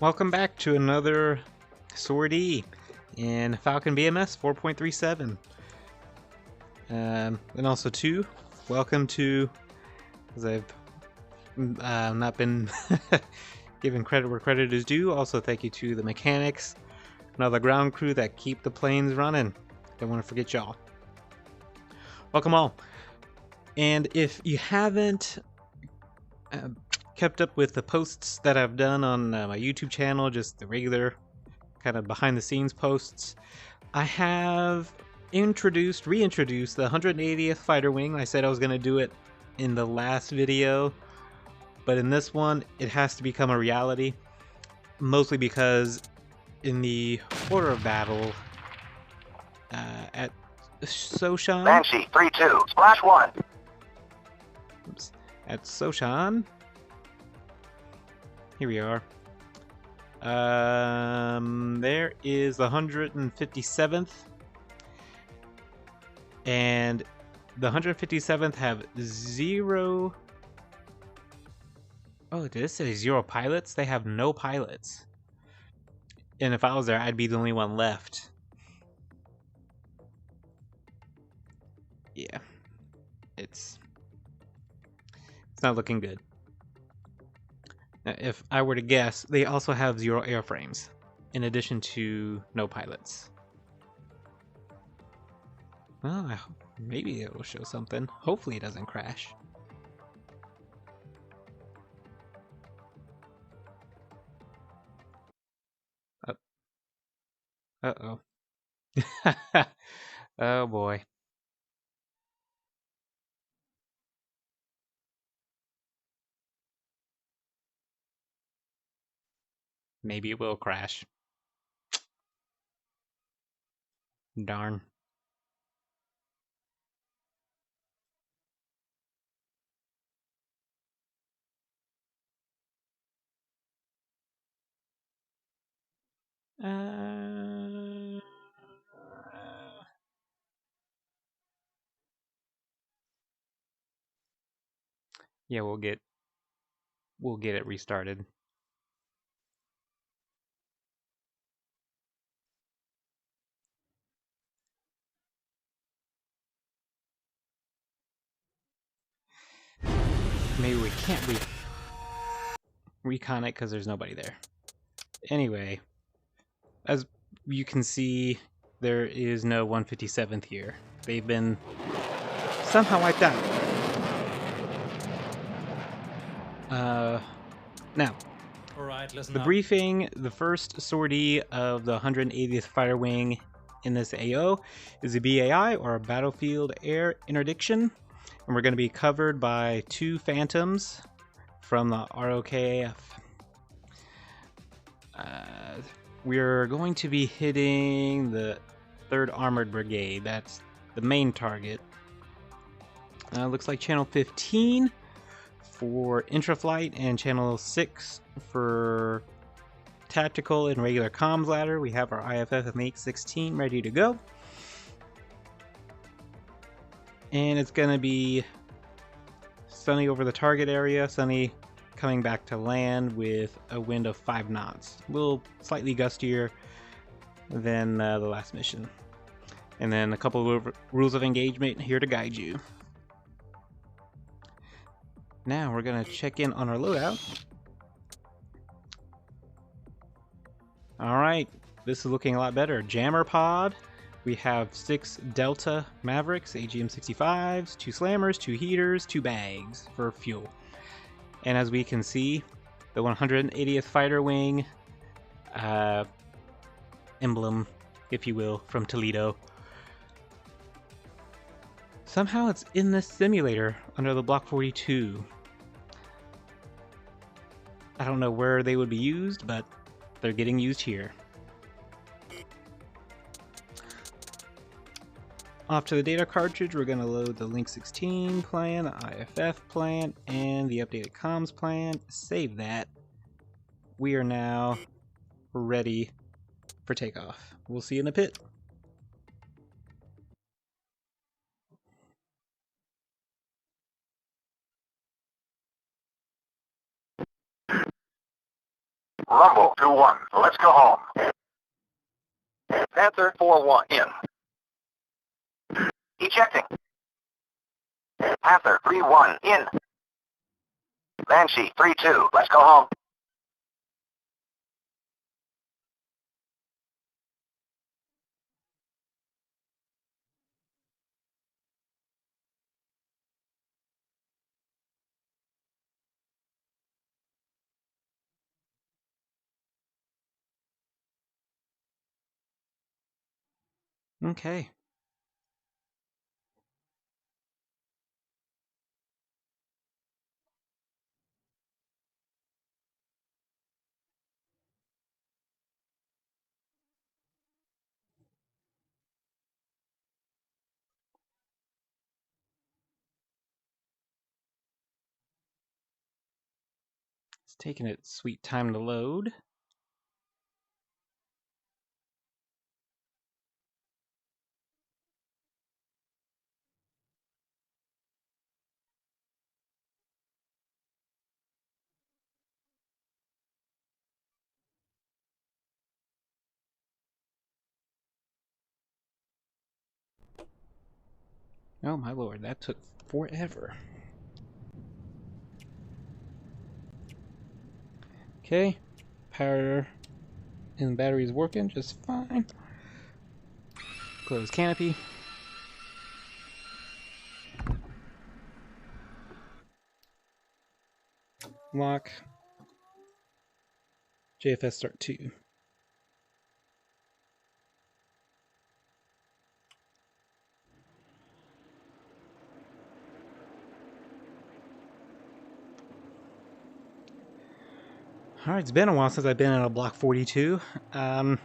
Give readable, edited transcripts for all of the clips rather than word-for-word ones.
Welcome back to another sortie in Falcon BMS 4.37. And also too, welcome to, as I've not been given credit where credit is due, also thank you to the mechanics and all the ground crew that keep the planes running. Don't want to forget y'all. Welcome all. And if you haven't kept up with the posts that I've done on my YouTube channel, just the regular kind of behind the scenes posts, I have reintroduced the 180th fighter wing. I said I was going to do it in the last video, but in this one it has to become a reality, mostly because in the order of battle at Soshan, Banshee 3-2, splash 1. Oops, at Soshan, here we are. There is the 157th, and the 157th have zero. Oh, did it say zero pilots? They have no pilots. And if I was there, I'd be the only one left. Yeah, it's not looking good. Now, if I were to guess, they also have zero airframes, in addition to no pilots. Well, maybe it will show something. Hopefully it doesn't crash. Uh-oh. Oh boy. Maybe it will crash. Darn. Yeah, we'll get it restarted. Maybe we can't recon it because there's nobody there. Anyway, as you can see, there is no 157th here. They've been somehow wiped out. Now, the briefing, the first sortie of the 180th Fighter Wing in this AO is a BAI, or a Battlefield Air Interdiction, and we're going to be covered by 2 Phantoms from the ROKAF. We're going to be hitting the 3rd Armored Brigade. That's the main target. Looks like channel 15 for intraflight and channel 6 for tactical and regular comms ladder. We have our IFF and H-16 ready to go. And it's going to be sunny over the target area, sunny coming back to land with a wind of 5 knots. A little slightly gustier than the last mission. And then a couple of rules of engagement here to guide you. Now we're going to check in on our loadout. Alright, this is looking a lot better. Jammer pod. We have 6 Delta Mavericks, AGM-65s, 2 Slammers, 2 Heaters, 2 bags for fuel. And as we can see, the 180th Fighter Wing emblem, if you will, from Toledo. Somehow it's in this simulator under the Block 42. I don't know where they would be used, but they're getting used here. Off to the data cartridge, we're going to load the Link 16 plan, the IFF plan, and the updated comms plan. Save that. We are now ready for takeoff. We'll see you in the pit. Rumble 2-1. Let's go home. Panther 4-1. In. Ejecting. Panther 3-1. In. Banshee 3-2. Let's go home. Okay. It's taking its sweet time to load. Oh my lord, that took forever. Okay, power and battery is working just fine. Close canopy. Lock. JFS start 2. Alright, it's been a while since I've been in a Block 42. Now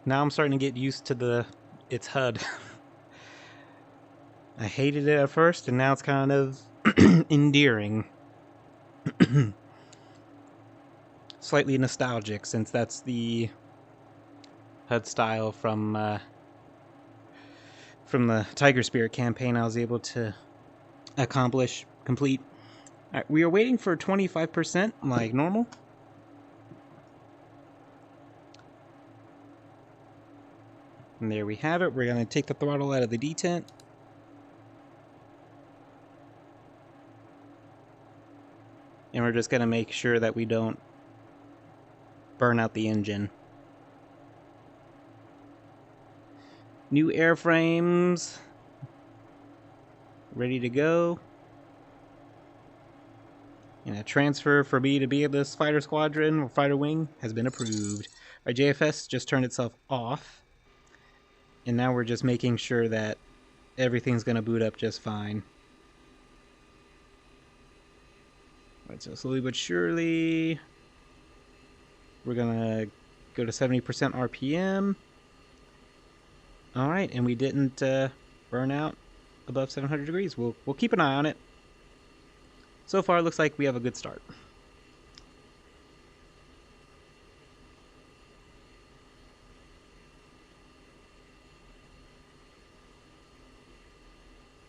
I'm starting to get used to its HUD. I hated it at first, and now it's kind of endearing. Slightly nostalgic, since that's the HUD style from the Tiger Spirit campaign I was able to complete. Alright, we are waiting for 25% like normal. And there we have it. We're going to take the throttle out of the detent. And we're just going to make sure that we don't burn out the engine. New airframes ready to go. And a transfer for me to be in this fighter squadron or fighter wing has been approved. Our JFS just turned itself off. And now we're just making sure that everything's going to boot up just fine. Alright, so slowly but surely we're going to go to 70% RPM. Alright, and we didn't burn out above 700 degrees. We'll keep an eye on it. So far, it looks like we have a good start.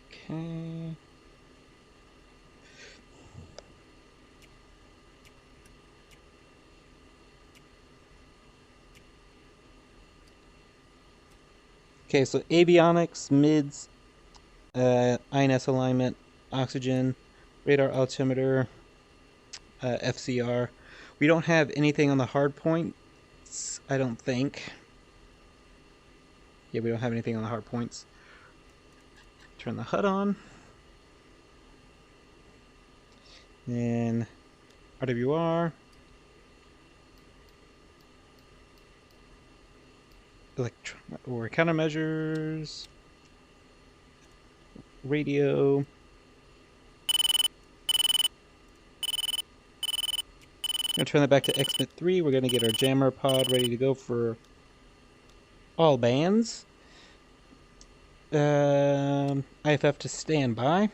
Okay. Okay, so avionics, mids, INS alignment, oxygen, radar altimeter, FCR. We don't have anything on the hard points, I don't think. Yeah, we don't have anything on the hard points. Turn the HUD on. And RWR. Or countermeasures. Radio. I'm going to turn that back to XBit 3. We're going to get our jammer pod ready to go for all bands. IFF to standby.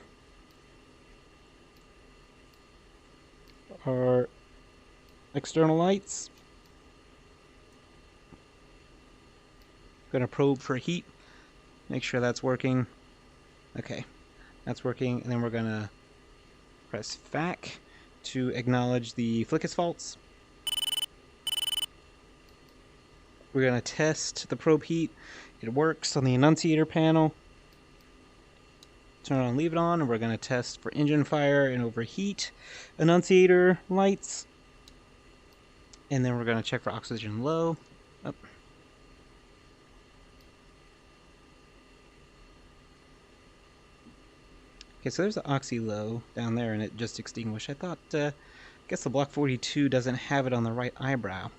Our external lights. Going to probe for heat. Make sure that's working. Okay, that's working. And then we're going to press FAC. to acknowledge the Fisgas faults. We're going to test the probe heat. It works on the annunciator panel. Turn it on, leave it on, and we're going to test for engine fire and overheat annunciator lights. And then we're going to check for oxygen low. Oh. Okay, so there's the oxy low down there, and it just extinguished. I thought, I guess the Block 42 doesn't have it on the right eyebrow.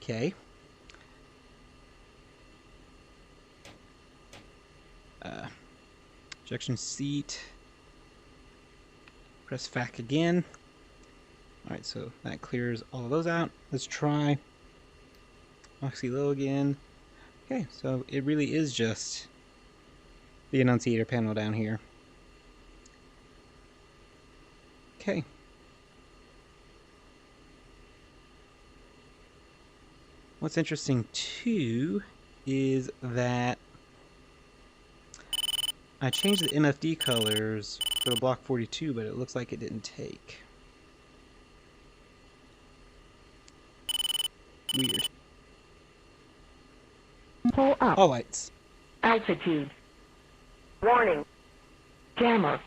Okay. Ejection seat. Press FAC again. Alright, so that clears all of those out. Let's try oxy low again. Okay, so it really is just the annunciator panel down here. Okay. What's interesting too is that I changed the MFD colors for the Block 42, but it looks like it didn't take. Weird. Pull up. All lights. Altitude. Warning. Jammer.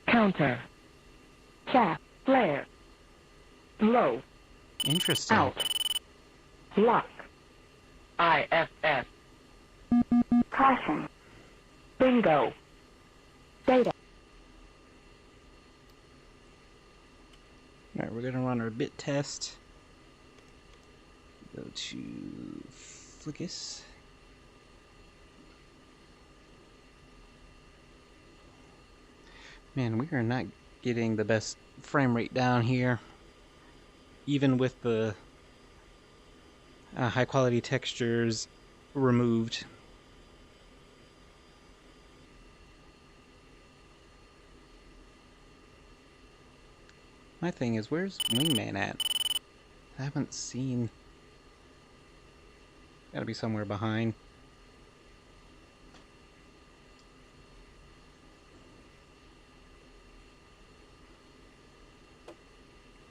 Counter. Shaft. Flare. Low. Interesting. Out. Lock. IFF. Caution. Bingo. Data. Alright, we're gonna run our bit test. Go to Fisgas. Man, we are not getting the best frame rate down here, even with the high quality textures removed. My thing is, where's Wingman at? I haven't seen. Gotta be somewhere behind.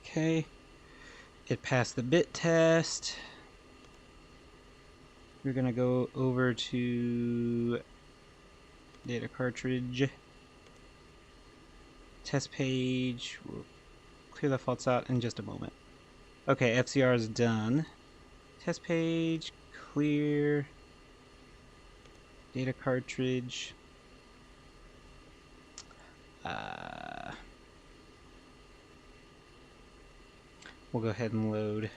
Okay. It passed the bit test. We're gonna go over to data cartridge. Test page. We'll clear the faults out in just a moment. Okay, FCR is done. Test page, clear. Data cartridge. We'll go ahead and load.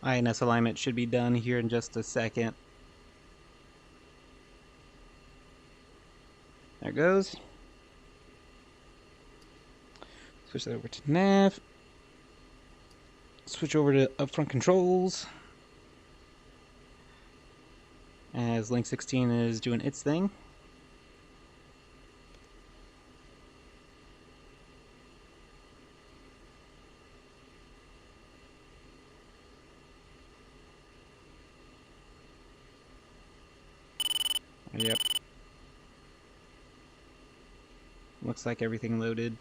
INS alignment should be done here in just a second. There it goes. Switch that over to nav. Switch over to upfront controls. As Link 16 is doing its thing. Yep. Looks like everything loaded.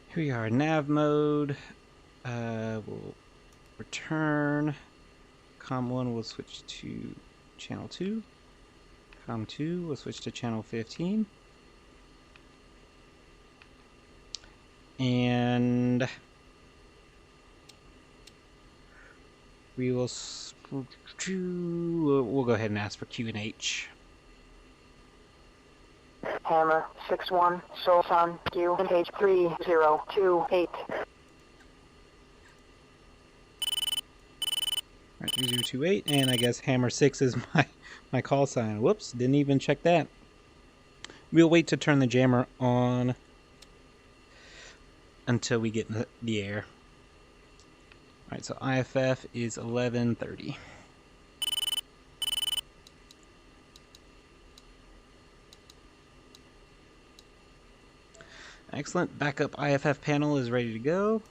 Here we are, nav mode. We'll return. Com 1 will switch to channel 2. Com 2 will switch to channel 15. And we will we'll go ahead and ask for Q and H. Hammer 61 Solsan Q and H 3028. Alright, 3028, and I guess Hammer 6 is my call sign. Whoops, didn't even check that. We'll wait to turn the jammer on until we get in the air. Alright, so IFF is 1130. Excellent. Backup IFF panel is ready to go.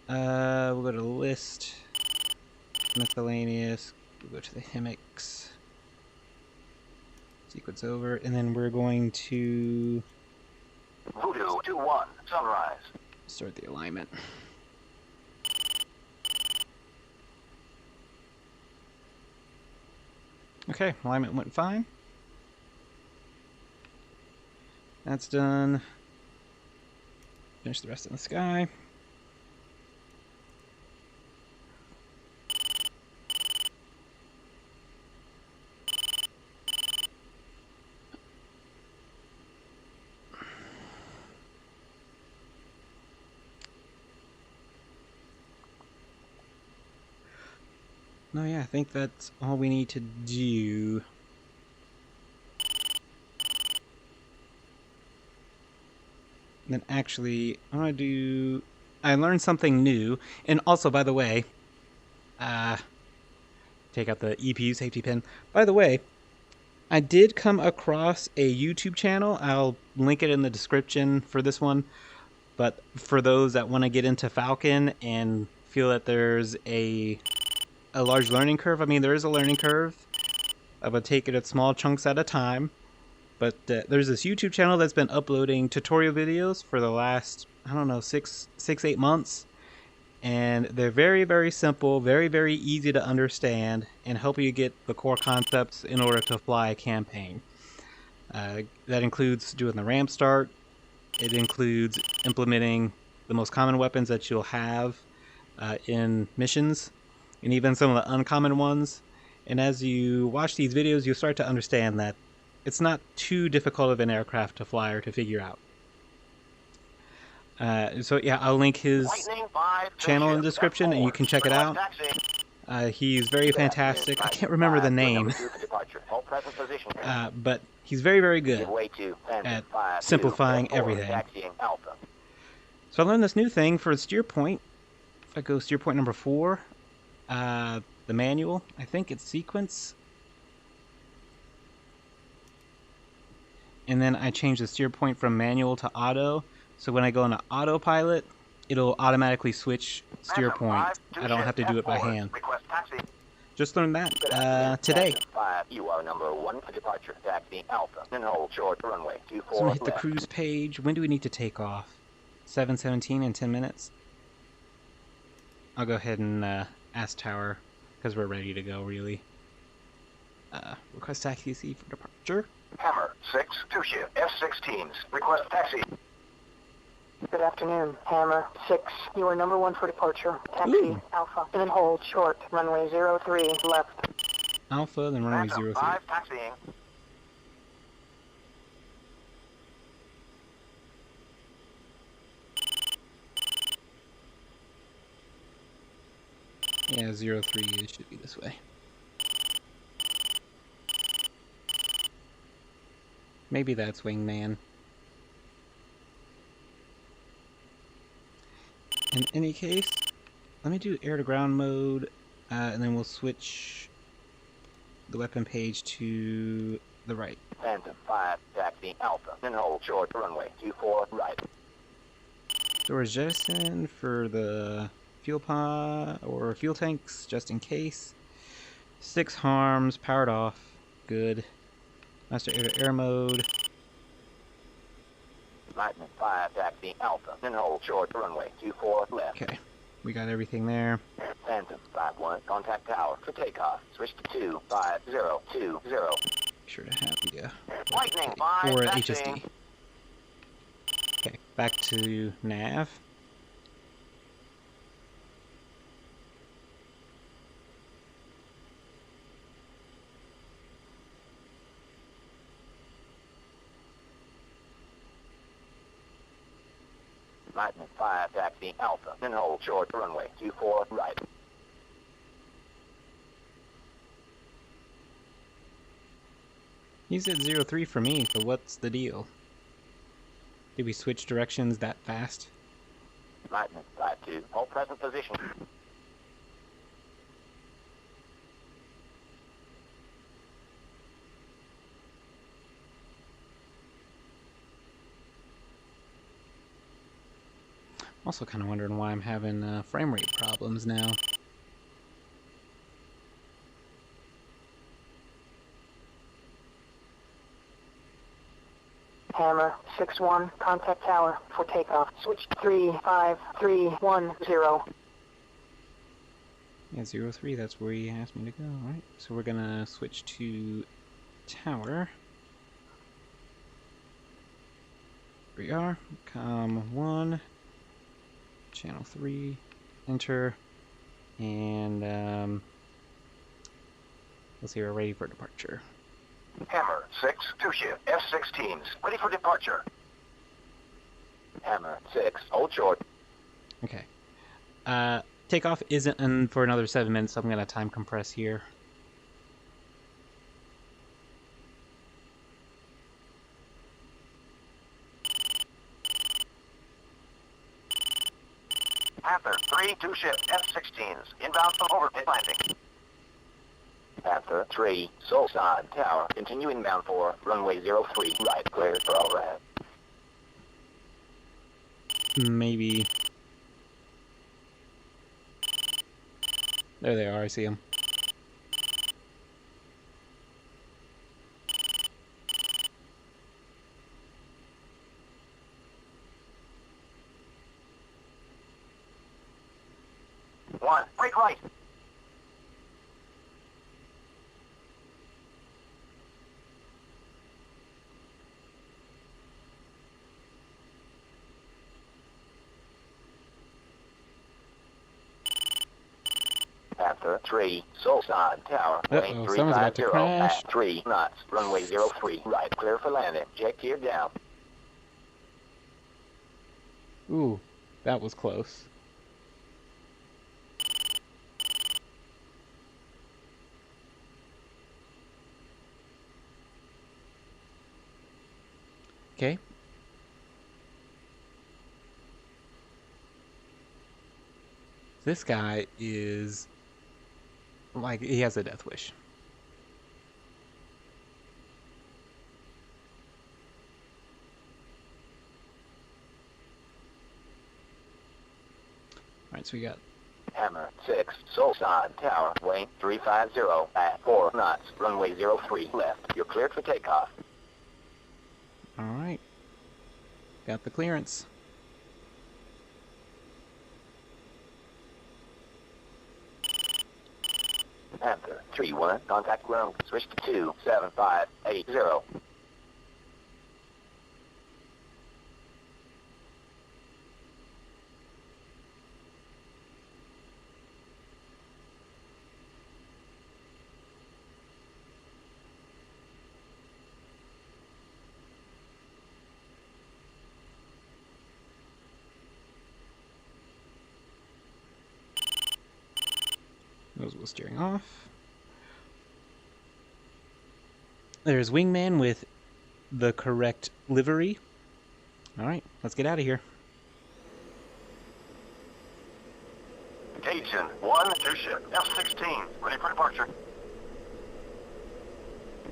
We'll go to list, miscellaneous. We'll go to the Hemix. Sequence over, and then we're going to Voodoo 2-1, sunrise. start the alignment. Okay, alignment went fine. That's done. Finish the rest in the sky. No, yeah, I think that's all we need to do. And then actually, I learned something new. And also, by the way, take out the EPU safety pin. By the way, I did come across a YouTube channel. I'll link it in the description for this one. But for those that want to get into Falcon and feel that there's a large learning curve, I mean, there is a learning curve. I would take it at small chunks at a time. But there's this YouTube channel that's been uploading tutorial videos for the last, I don't know, 8 months. And they're very, very simple, very, very easy to understand, and help you get the core concepts in order to fly a campaign. That includes doing the ramp start. It includes implementing the most common weapons that you'll have in missions, and even some of the uncommon ones. And as you watch these videos, you'll start to understand that it's not too difficult of an aircraft to fly or to figure out. So yeah, I'll link his channel in the description, and you can check it out. He's very fantastic. I can't remember the name, but he's very, very good at simplifying everything. So I learned this new thing for steer point. If I go steer point number 4, the manual, I think it's sequence. And then I change the steer point from manual to auto. So when I go into autopilot, it'll automatically switch steer point. I don't have to do it by hand. Just learned that today. You are number 1 for departure. Taxi Alpha. Then hold short runway 24 So I'm gonna hit the left. cruise page. When do we need to take off? 7:17 in 10 minutes. I'll go ahead and ask Tower, because we're ready to go, really. Request taxi for departure. Hammer 6, 2-shift, F-16s. Request taxi. Good afternoon, Hammer 6. You are number 1 for departure. Taxi Ooh. Alpha. And then hold short. Runway 03 left. Alpha, then runway Phantom 03. 5, taxiing. Yeah, 03 it should be this way. Maybe that's wingman. In any case, let me do air to ground mode, and then we'll switch the weapon page to the right. Phantom 5, taxi Alpha. Then hold short runway 24 right. Doors jettison for the fuel pod or fuel tanks, just in case. 6 harms, powered off. Good. Master air to air mode. Lightning 5, taxi Alpha. Then hold short runway 24 left. Okay, we got everything there. Phantom 5-1, contact tower for takeoff. Switch to 25020. Make sure to have the Lightning 5, or taxiing. HSD. Okay, back to nav. Lightning 5, taxi Alpha. Then hold short runway 24 right. He said 03 for me, so what's the deal? Did we switch directions that fast? Lightning 5-2, hold present position. Also kind of wondering why I'm having frame rate problems now. Hammer 6-1, contact tower for takeoff. Switch 35310. Yeah, 03, that's where he asked me to go, alright. So we're gonna switch to tower. Here we are. Com1, channel 3, enter, and let's see, we're ready for departure. Hammer 6, 2-shift, F-16s, ready for departure. Hammer 6, hold short. Okay. Takeoff isn't in for another 7 minutes, so I'm gonna time compress here. Panther 3, 2-shift, F-16s, inbound from overhead landing. Panther 3, Solside Tower, continue inbound for runway 03, right, clear for overhead. Maybe. There they are, I see them. One, brake right. Panther 3, Solside Tower, lane someone's about to 350 crash. at 3 knots, runway 03, right, clear for landing, jet gear down. Ooh, that was close. Okay. This guy is like, he has a death wish. Alright, so we got Hammer 6, Solside Tower, lane 350 at 4 knots, runway 03, left, you're cleared for takeoff. alright. Got the clearance. Panther 3-1, contact ground, switch to 27580. Nose steering off. There's wingman with the correct livery. Alright, let's get out of here. Agent 1, 2-shift, F-16, ready for departure.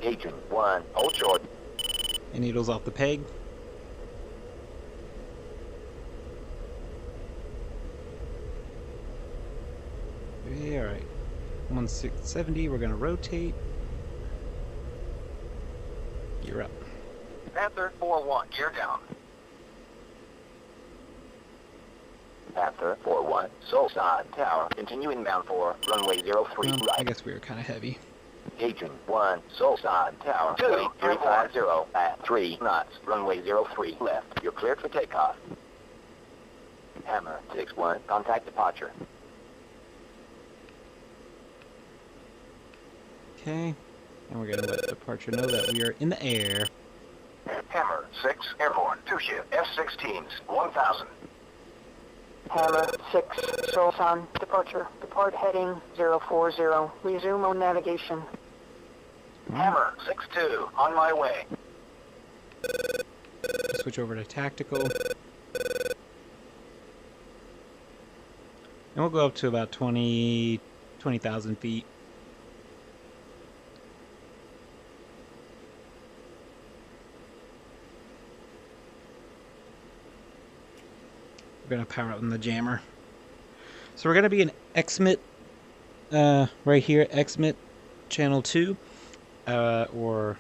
Agent 1, hold short. And needles off the peg. Alright. 1670, we're gonna rotate. Gear up. Panther 4-1, gear down. Panther 4-1, Solside Tower, continue inbound for runway 03, I right. guess we were kind of heavy. Agent 1, Solside Tower, 350 at 3 knots, runway 03, left, you're cleared for takeoff. Hammer 6-1, contact departure. Okay. And we're gonna let departure know that we are in the air. Hammer 6, airborne, 2-shift, F-16s, 1000. Hammer 6, Solsan, departure. Depart heading 040. Resume on navigation. Hammer 6-2, on my way. Switch over to tactical. And we'll go up to about 20,000 feet. We're gonna power up in the jammer. So we're gonna be in XMIT, right here, XMIT channel 2, or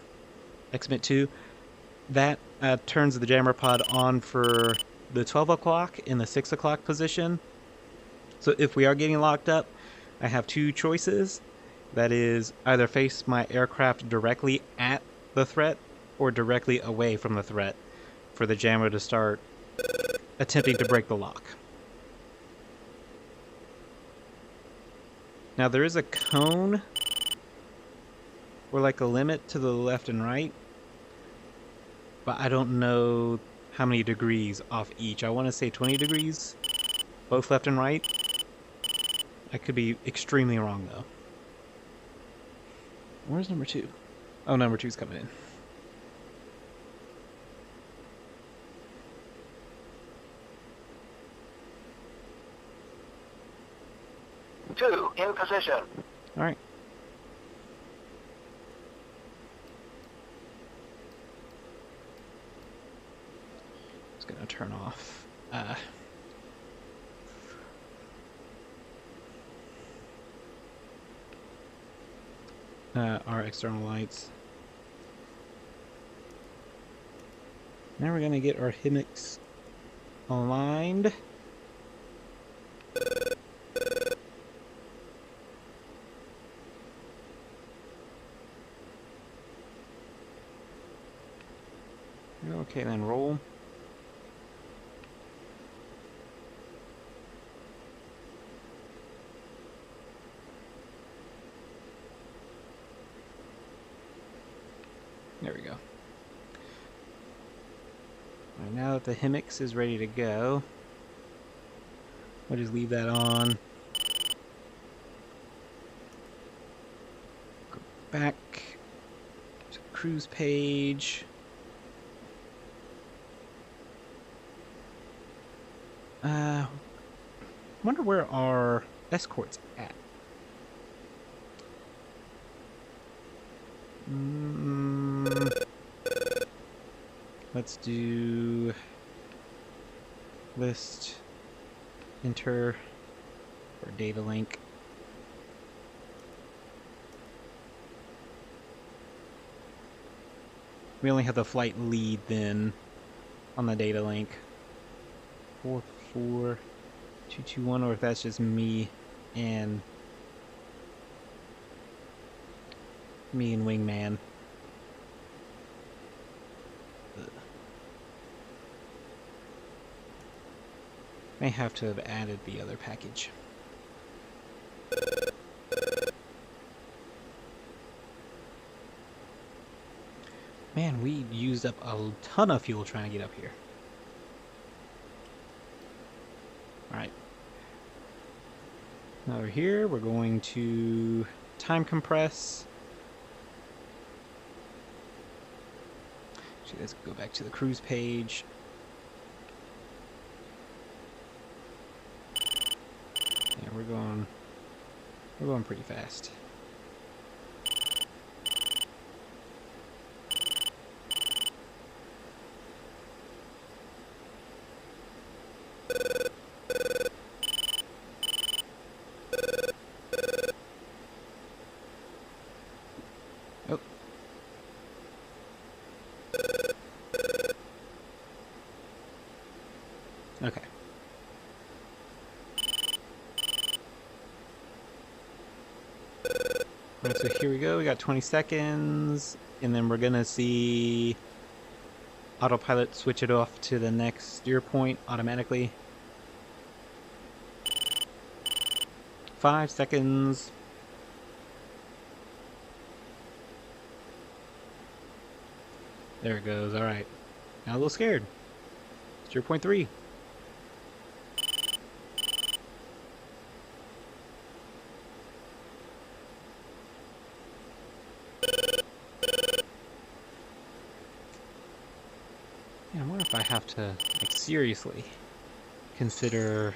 XMIT 2. That turns the jammer pod on for the 12 o'clock in the 6 o'clock position. So if we are getting locked up, I have two choices. That is either face my aircraft directly at the threat or directly away from the threat for the jammer to start attempting to break the lock. Now there is a cone or like a limit to the left and right, but I don't know how many degrees off each. I want to say 20 degrees, both left and right. I could be extremely wrong though. Where's number 2? Oh, number 2's coming in. Two in position. All right. Just gonna turn off. Our external lights. Now we're gonna get our HIMIX aligned. Okay, then roll. There we go. Alright, now that the HIMIX is ready to go, we'll just leave that on. Go back to the cruise page. Wonder where our escort's at. Let's do list, enter, or data link. We only have the flight lead then on the data link. 44221, or if that's just me and wingman. May have to have added the other package. Man, we used up a ton of fuel trying to get up here. Alright. Now we're here, we're going to time compress. Actually, let's go back to the cruise page. Yeah, we're going pretty fast. Oh. Okay. Alright, so here we go. We got 20 seconds, and then we're gonna see autopilot switch it off to the next steer point automatically. 5 seconds. There it goes. Alright. Now a little scared. Steer point 3. Yeah, I wonder if I have to, like, seriously consider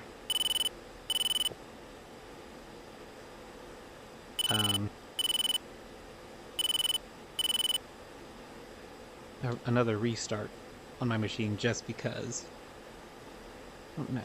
another restart on my machine just because. I don't know.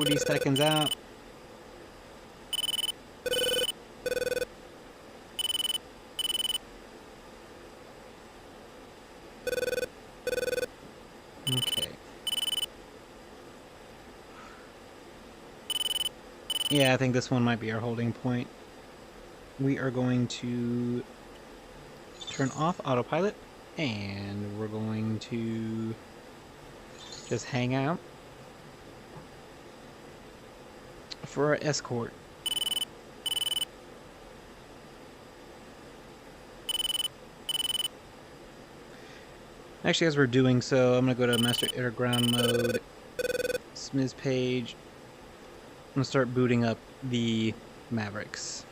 40 seconds out. Okay. Yeah, I think this one might be our holding point. We are going to turn off autopilot, and we're going to just hang out for our escort. Actually, as we're doing so, I'm going to go to Master Air Ground mode, Smiz page. I'm going to start booting up the Mavericks.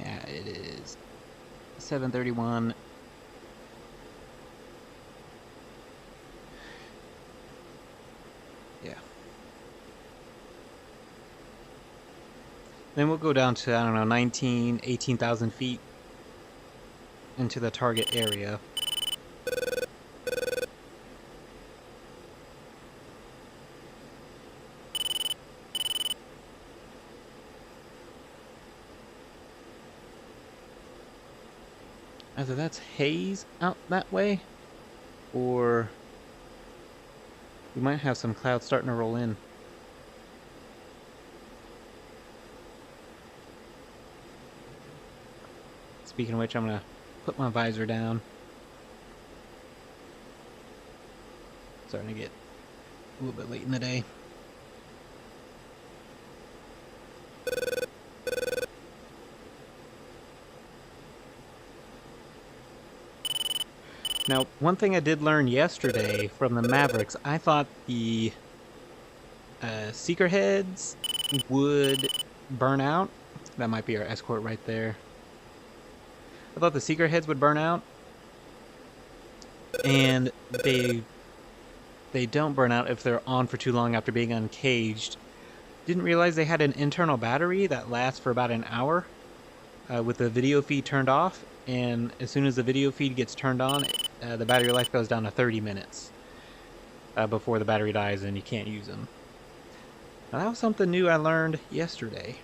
Yeah, it is 7:31. Yeah. Then we'll go down to, I don't know, 18,000 feet into the target area. Either that's haze out that way, or we might have some clouds starting to roll in. Speaking of which, I'm gonna put my visor down. Starting to get a little bit late in the day. Now, one thing I did learn yesterday from the Mavericks, I thought the seeker heads would burn out. That might be our escort right there. I thought the seeker heads would burn out, and they don't burn out if they're on for too long after being uncaged. Didn't realize they had an internal battery that lasts for about an hour with the video feed turned off, and as soon as the video feed gets turned on, the battery life goes down to 30 minutes before the battery dies and you can't use them. Now that was something new I learned yesterday.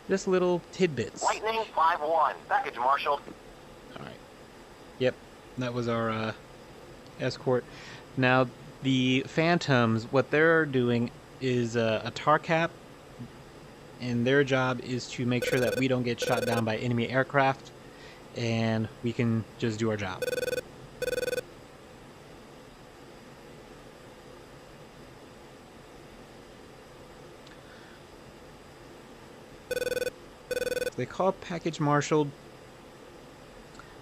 Just little tidbits. Lightning 5-1. Package marshaled. Alright. Yep, that was our escort. Now, the Phantoms, what they're doing is a tar cap, and their job is to make sure that we don't get shot down by enemy aircraft, and we can just do our job. They call package marshaled.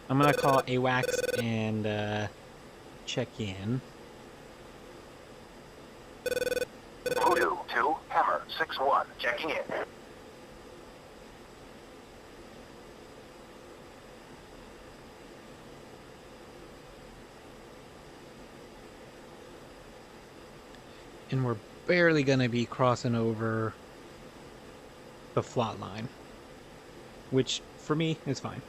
I'm gonna call AWACS and check in. Voodoo 2, Hammer 6-1, checking in. And we're barely gonna be crossing over the flot line, which for me is fine.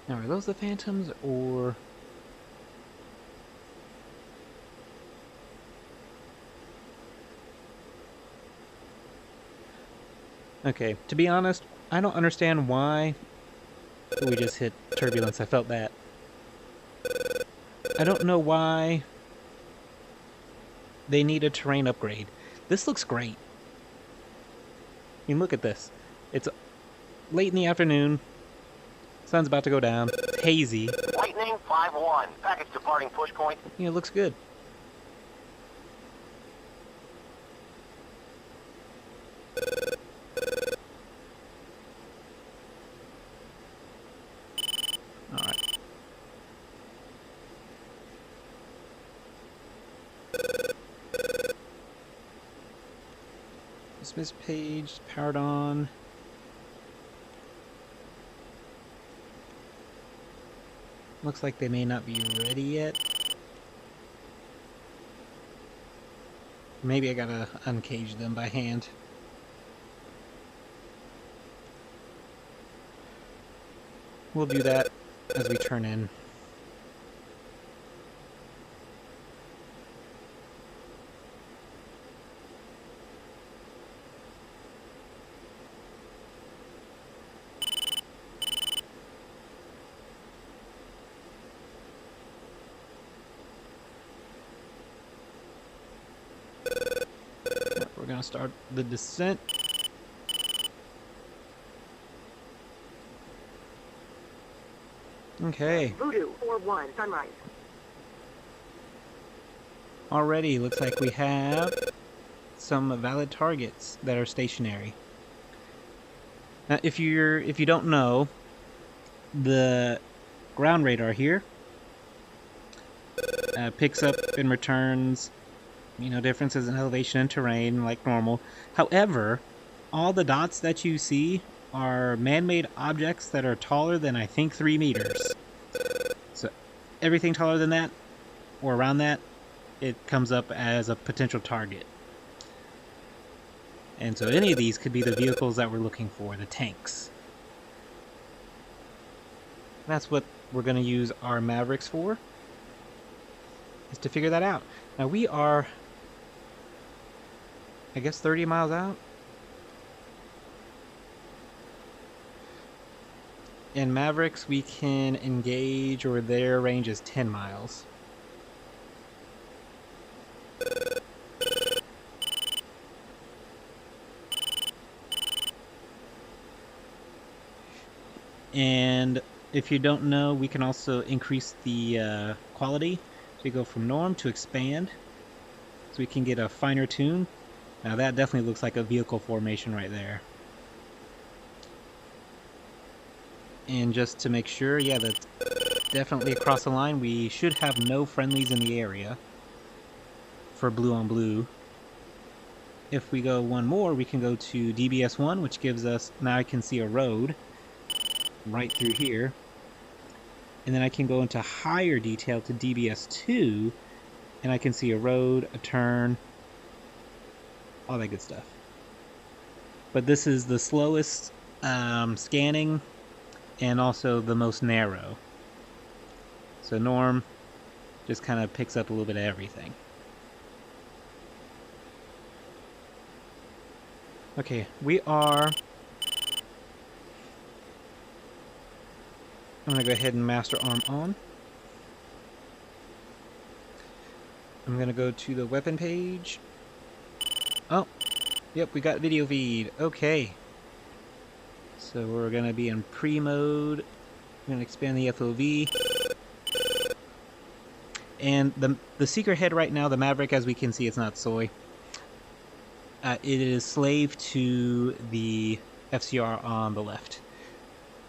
Now, are those the Phantoms, or... Okay, to be honest, I don't understand why we just hit turbulence. I felt that. I don't know why they need a terrain upgrade. This looks great. I mean, look at this. It's late in the afternoon. Sun's about to go down. It's hazy. Lightning 5-1. Package departing push point. You know, it looks good. Alright. Dismiss page, powered on. Looks like they may not be ready yet. Maybe I gotta uncage them by hand. We'll do that as we turn in. We're gonna start the descent. Okay. Voodoo 4-1, sunrise. Already looks like we have some valid targets that are stationary. Now, if you don't know, the ground radar here picks up and returns, you know, differences in elevation and terrain like normal. However, all the dots that you see are man-made objects that are taller than, I think, 3 meters. So everything taller than that or around that, it comes up as a potential target. And so any of these could be the vehicles that we're looking for, the tanks. That's what we're going to use our mavericks for, is to figure that out. Now we are, I guess, 30 miles out. In Mavericks, we can engage, or their range is 10 miles. And if you don't know, we can also increase the quality. So we go from norm to expand, so we can get a finer tune. Now that definitely looks like a vehicle formation right there. And just to make sure, yeah, that's definitely across the line. We should have no friendlies in the area for blue on blue. If we go one more, we can go to DBS1, which gives us, now I can see a road right through here. And then I can go into higher detail to DBS2, and I can see a road, a turn, all that good stuff. But this is the slowest scanning, and also the most narrow. So norm just kind of picks up a little bit of everything. Okay, we are... I'm going to go ahead and master arm on. I'm going to go to the weapon page. Oh, yep, we got video feed. Okay. So we're going to be in pre-mode. I'm going to expand the FOV. And the secret head right now, the Maverick, as we can see, it's not soy. It is slave to the FCR on the left.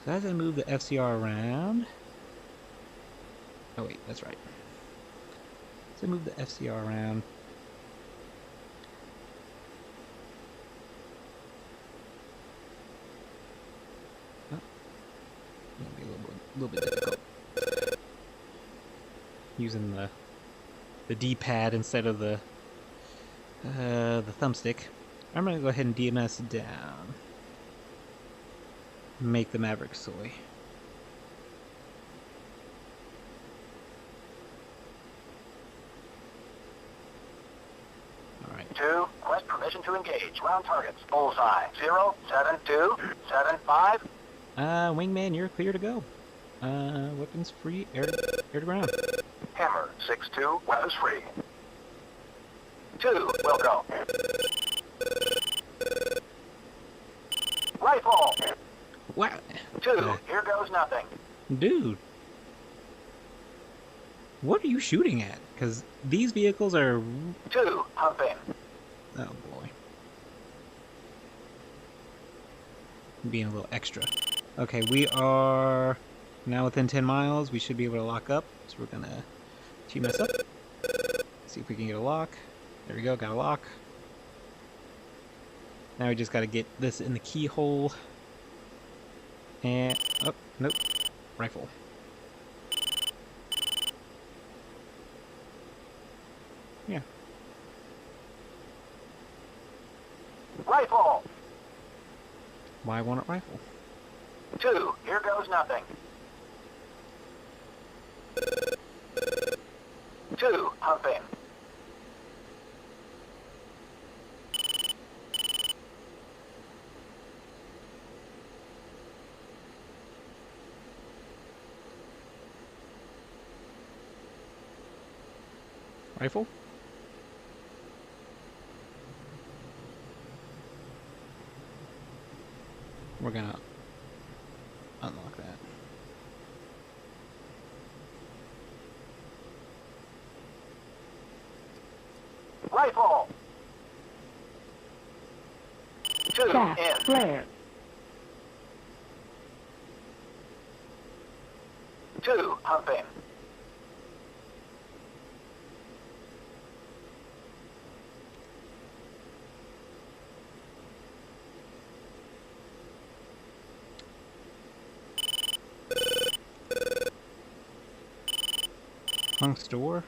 So as I move the FCR around... Oh wait, that's right. So I move the FCR around. Oh. That'll be a little bit difficult. Using the D-pad instead of the thumbstick. I'm going to go ahead and DMS down. Make the Maverick soy. Alright. 2, request permission to engage. Round targets. Bullseye. 0, 7, 2, 7, 5. Wingman, you're clear to go. Weapons free, air to ground. Hammer. 6, 2, weapons free. 2, will go. Rifle! What? 2, here goes nothing. Dude. What are you shooting at? Because these vehicles are... 2, humping. Oh boy. Being a little extra. Okay, we are now within 10 miles. We should be able to lock up. So we're gonna team this up. See if we can get a lock. There we go, got a lock. Now we just gotta get this in the keyhole. And, oh, nope. Rifle. Yeah. Rifle! Why won't it rifle? 2, here goes nothing. 2, humping. Rifle? We're gonna unlock that. Rifle! 2, in. Flare. 2, humping. Store.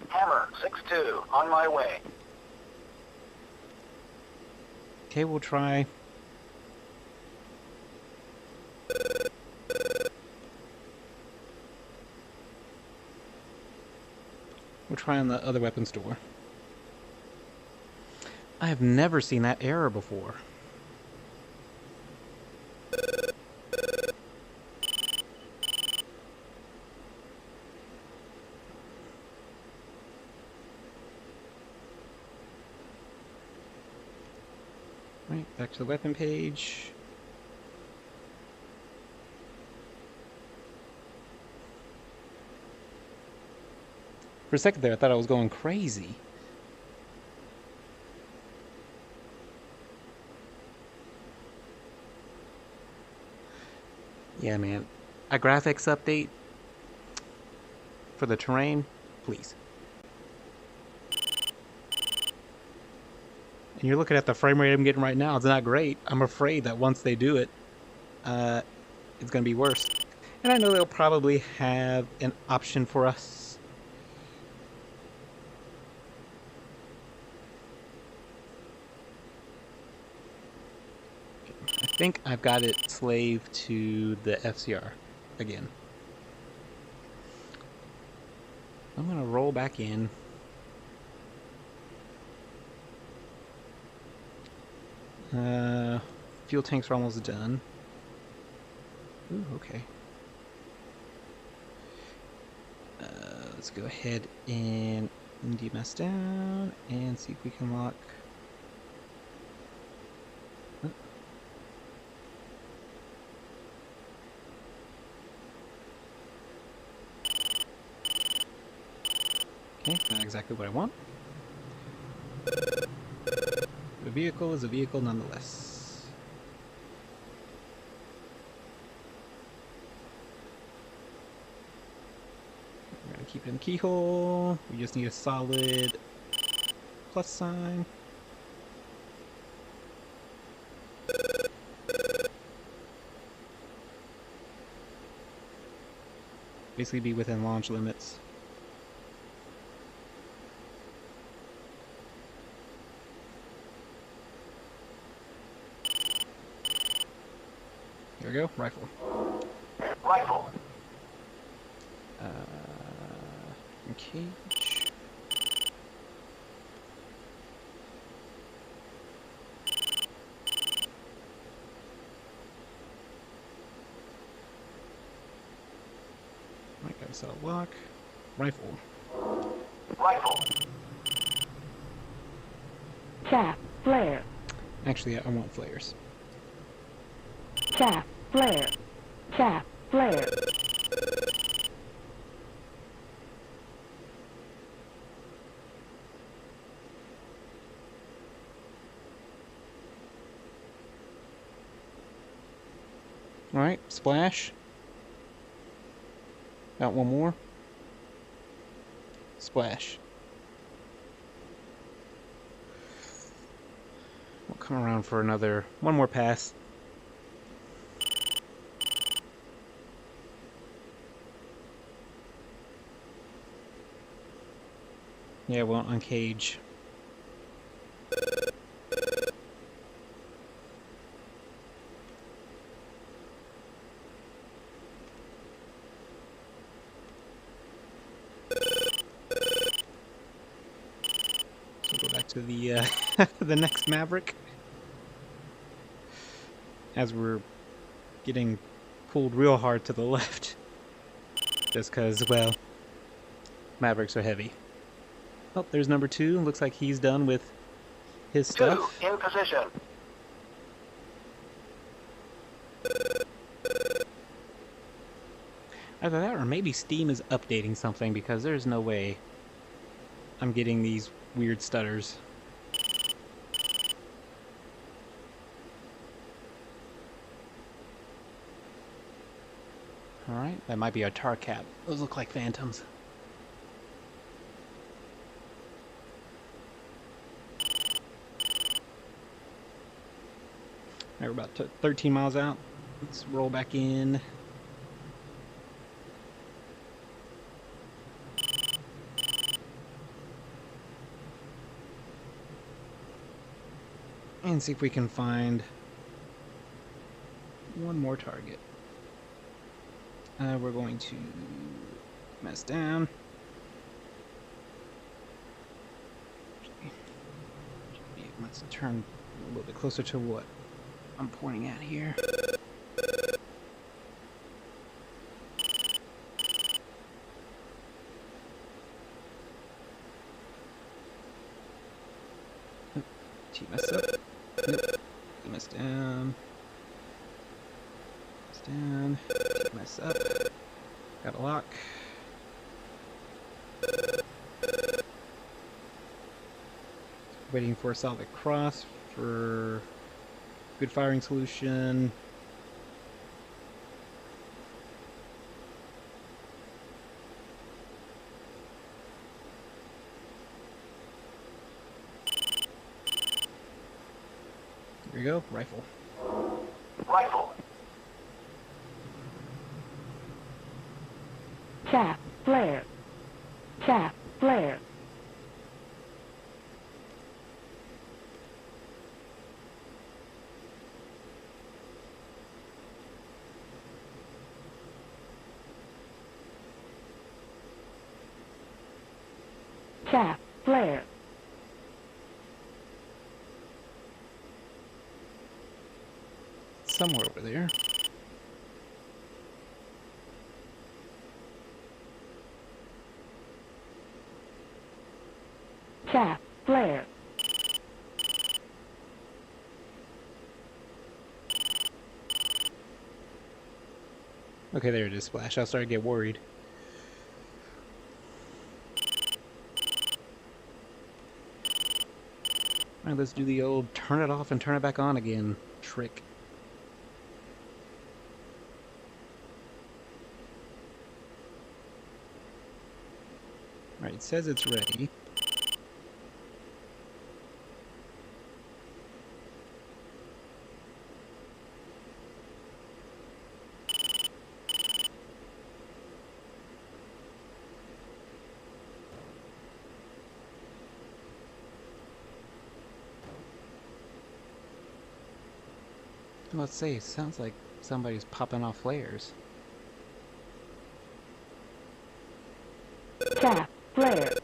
Hammer, 6-2, on my way. Okay, we'll try. We'll try on the other weapon store. I have never seen that error before. Right, back to the weapon page. For a second there, I thought I was going crazy. Yeah, man. A graphics update for the terrain, please. And you're looking at the frame rate I'm getting right now. It's not great. I'm afraid that once they do it, it's going to be worse. And I know they'll probably have an option for us. I think I've got it slaved to the FCR again. I'm going to roll back in. Fuel tanks are almost done. Ooh, okay. Let's go ahead and DMS down and see if we can lock. Oh. Okay, not exactly what I want. A vehicle is a vehicle nonetheless. We're going to keep it in the keyhole. We just need a solid plus sign. Basically be within launch limits. There we go, rifle. Rifle. Cage. Right, gotta set a lock. Rifle. Rifle. Chaff, flare. Actually, I want flares. Chaff, flare. Chaff, flare. Alright, splash. Got one more. Splash. We'll come around for one more pass. Yeah, we'll uncage. So go back to the the next Maverick. As we're getting pulled real hard to the left. Just because, well, Mavericks are heavy. Oh, there's number 2. Looks like he's done with his stuff. 2 in position. Either that or maybe Steam is updating something, because there's no way I'm getting these weird stutters. Alright, that might be our tar cap. Those look like phantoms. Alright, we're about 13 miles out. Let's roll back in. And see if we can find one more target. We're going to mess down. Let's turn a little bit closer to what I'm pointing at here. T messed up. Nope. Mess down. Mess down. Mess up. Got a lock. Waiting for a solid cross for good firing solution. Here we go, rifle. Rifle. Chaff, flare. Chaff, flare. Chaff, flare. Somewhere over there. Chaff, flare. Okay, there it is, Splash. I started to get worried. Alright, let's do the old turn it off and turn it back on again trick. Alright, it says it's ready. Let's say it sounds like somebody's popping off flares. Chaff, flare.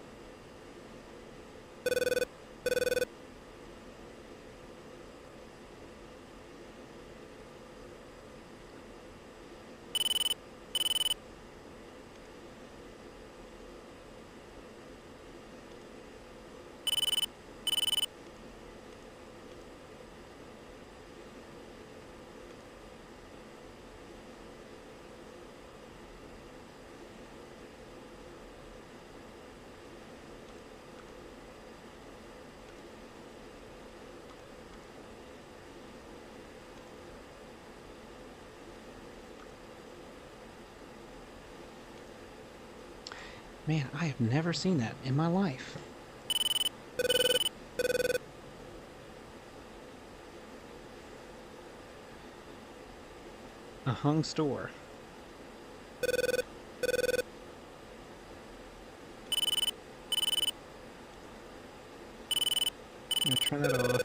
Man, I have never seen that in my life. A hung store. I'm gonna turn that off.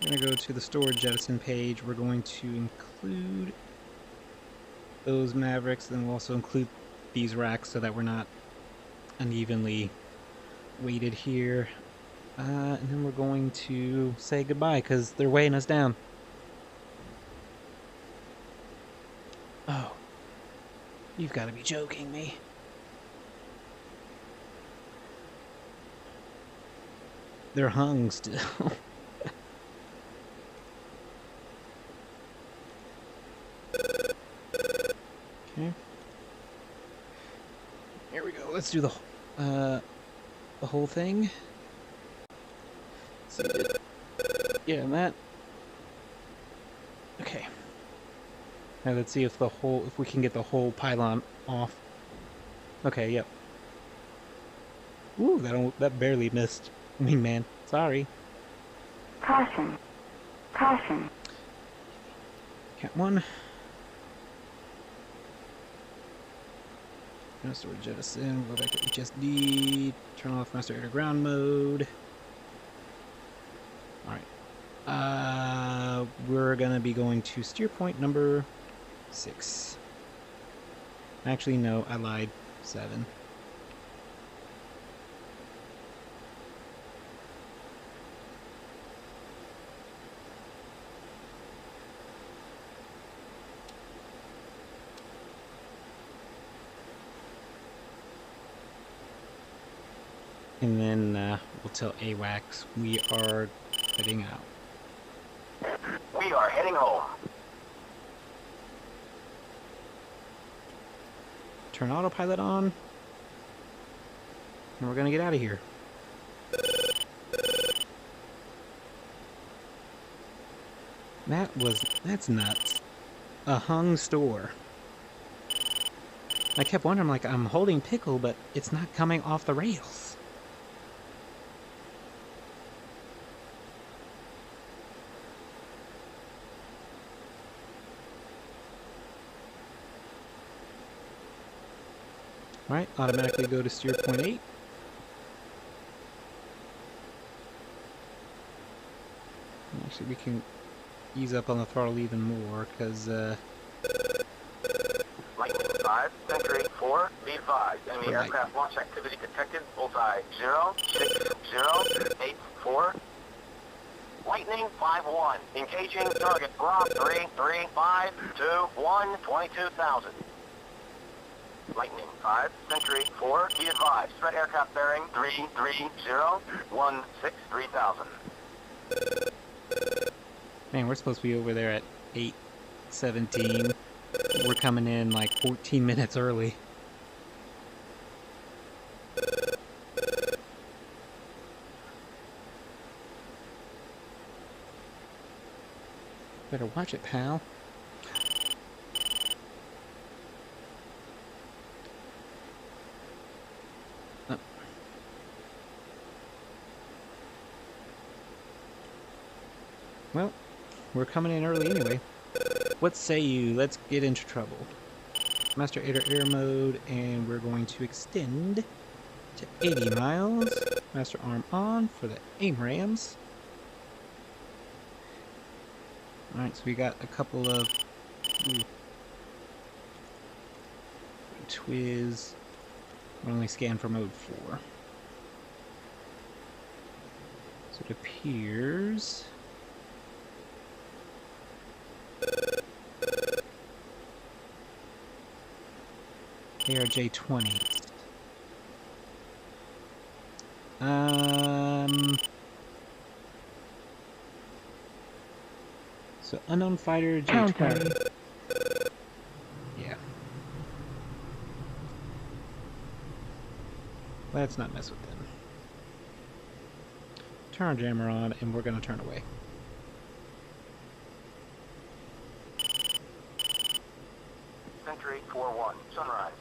I'm gonna go to the store jettison page. We're going to include those mavericks, then we'll also include these racks so that we're not unevenly weighted here. And then we're going to say goodbye because they're weighing us down. Oh, you've got to be joking me. They're hung still. Okay. Here we go. Let's do the whole thing. So yeah, and that. Okay. Now let's see if we can get the whole pylon off. Okay. Yep. Ooh, that barely missed. Wingman. Sorry. Caution. Caution. Cat 1. Master jettison. Go back to HSD. Turn off master air to ground mode. Alright. We're gonna be going to steer point number 6. Actually, no, I lied. 7. And then we'll tell AWACS we are heading out. We are heading home. Turn autopilot on. And we're gonna get out of here. That's nuts. A hung store. I kept wondering, like, I'm holding pickle, but it's not coming off the rails. Alright, automatically go to steer point 8. Actually, we can ease up on the throttle even more, because, Lightning 5, Century 4, V5. Enemy aircraft launch activity detected. Bullseye 06084. Lightning 5-1. Engaging target. Ground 33521 22,000. Lightning 5, Century 4, be advised. Threat aircraft bearing 330163000. man, we're supposed to be over there at 8:17. We're coming in like 14 minutes early. Better watch it, pal. Well, we're coming in early anyway. What say you? Let's get into trouble. Master air mode, and we're going to extend to 80 miles. Master arm on for the aim rams. Alright, so we got a couple of Twiz. We only scan for mode 4. So it appears ARJ-20s. So unknown fighter J-20. Yeah. Let's not mess with them. Turn our jammer on, and we're gonna turn away. Sentry 4-1, sunrise.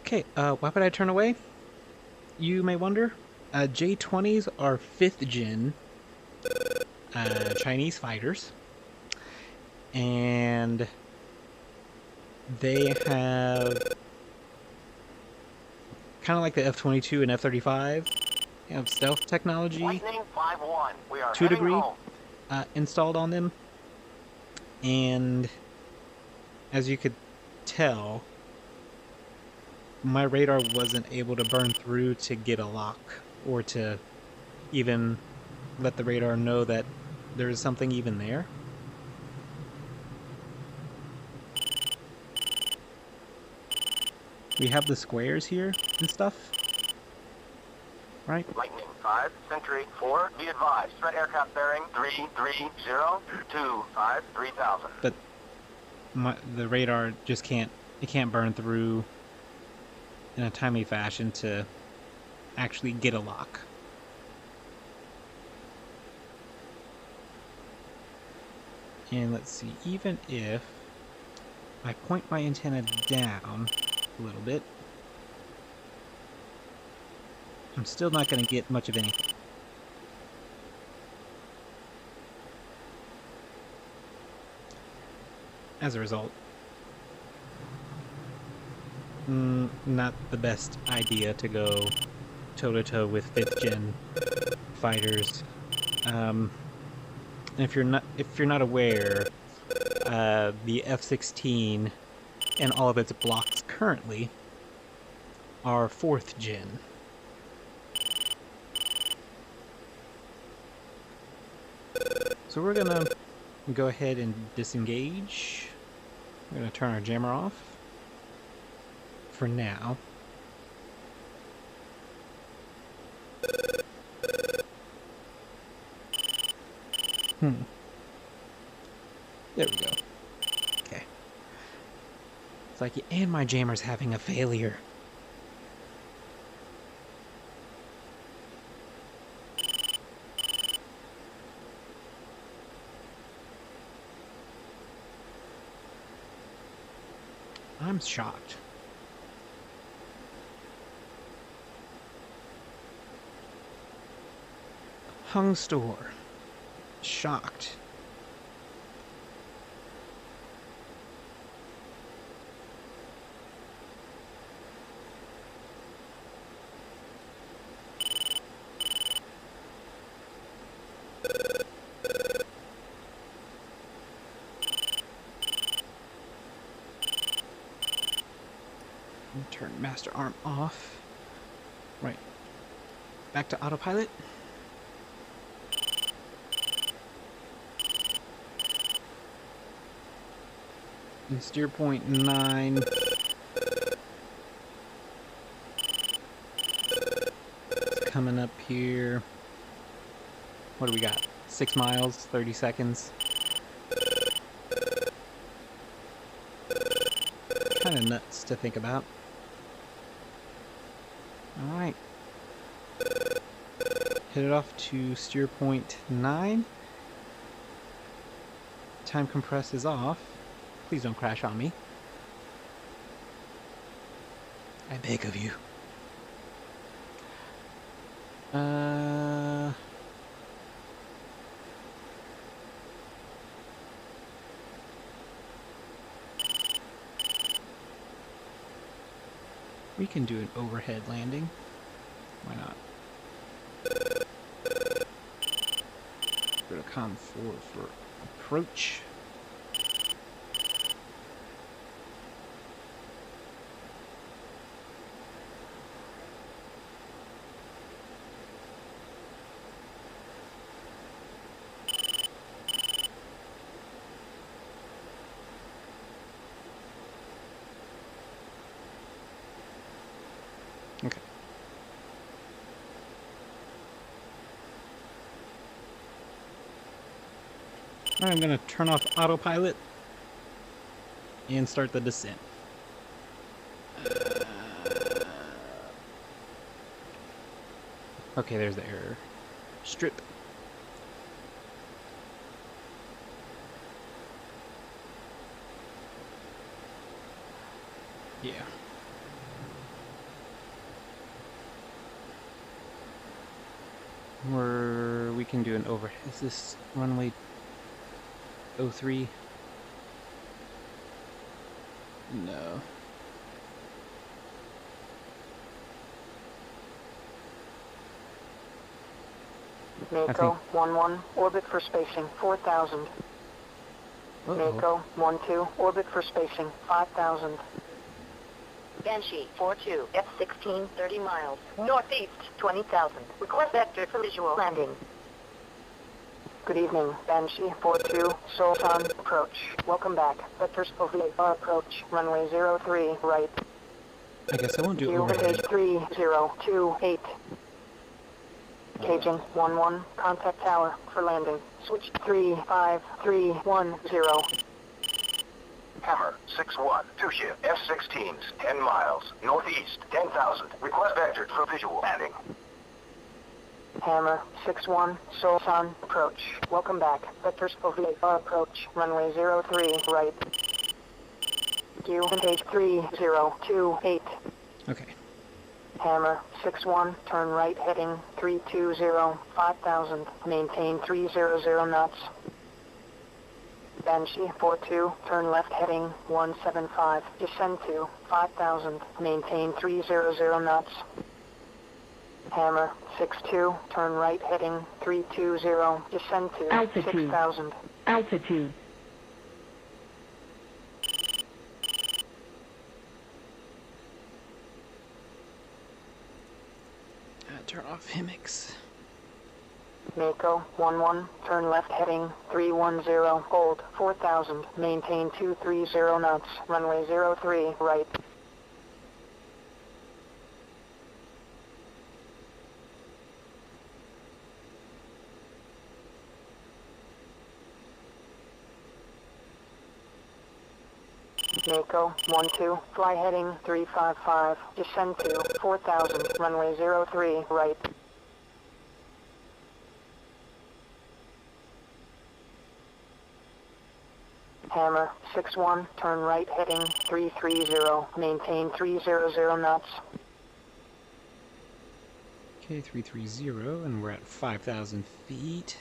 Okay, why would I turn away? You may wonder. J-20s are 5th gen Chinese fighters. And they have kind of like the F-22 and F-35, you know, stealth technology Lightning 5-1, we are to a heading degree home. installed on them. And as you could tell, my radar wasn't able to burn through to get a lock or to even let the radar know that there's something even there. We have the squares here and stuff, right? Lightning 5, Sentry 4, be advised. Threat aircraft bearing 33025, 3000. But the radar just can't burn through in a timely fashion to actually get a lock. And let's see, even if I point my antenna down a little bit, I'm still not going to get much of anything. As a result, not the best idea to go toe-to-toe with 5th gen fighters. And if you're not aware, the F-16 and all of its blocks currently are 4th gen. So we're gonna go ahead and disengage. We're gonna turn our jammer off for now. There we go. Okay. It's like, and my jammer's having a failure. I'm shocked. Hung Store. Shocked. Turn master arm off. Right. Back to autopilot. And steer point 9. It's coming up here. What do we got? 6 miles, 30 seconds. Kind of nuts to think about. Alright. Headed off to steer point 9. Time compress is off. Please don't crash on me. I beg of you. We can do an overhead landing. Why not? Go to COM 4 for approach. Okay. Alright, I'm going to turn off autopilot and start the descent. Okay, there's the error. Strip. Or we can do an over. Is this runway 03? No. Mako 1-1, orbit for spacing 4,000. Mako 1-2, orbit for spacing 5,000. Banshee 4-2, F-16, 30 miles, northeast 20,000. Request vector for visual landing. Good evening, Banshee 4-2, Sultan, approach. Welcome back. Vectors for VFR approach, runway 03, right. I guess I won't do You overhead. 3028. Cajun 1-1, contact tower for landing. Switch 35310. Hammer 6-1, 2-ship, F-16s, 10 miles, northeast, 10,000. Request vector for visual landing. Hammer 6-1, Sultan, approach. Welcome back. Vectors for VFR approach, runway 03, right. You page 3028. Okay. Hammer 6-1, turn right heading 320, 5,000, maintain 300 knots. Banshee 4-2, turn left heading 175, descend to 5,000, maintain 300 knots. Hammer 6-2, turn right heading 320, descend to Altitude. 6,000. Altitude. Turn off hammocks. Mako 1-1, turn left heading 310, hold 4,000, maintain 230 knots, runway 03, right. Mako 1-2, fly heading 355, descend to 4,000, runway 03, right. Hammer 6-1, turn right heading 330, maintain 300 knots. Okay, 330, and we're at 5,000 feet.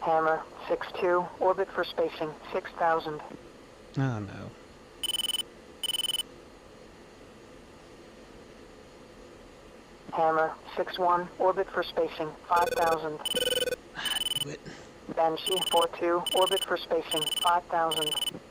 Hammer 6-2, orbit for spacing 6,000. Oh no. Hammer 6-1, orbit for spacing 5,000. Do it. Banshee 4-2, orbit for spacing 5,000.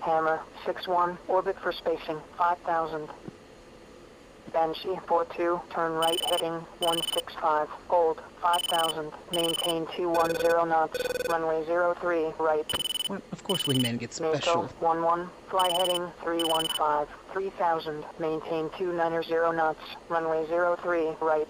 Hammer 6-1, orbit for spacing 5,000. Banshee 4-2, turn right heading 165, hold 5,000, maintain 210 knots, runway 03, right. Well, of course wingman gets Mako special. 1-1, fly heading 315, 3,000, maintain 290 knots, runway 03, right.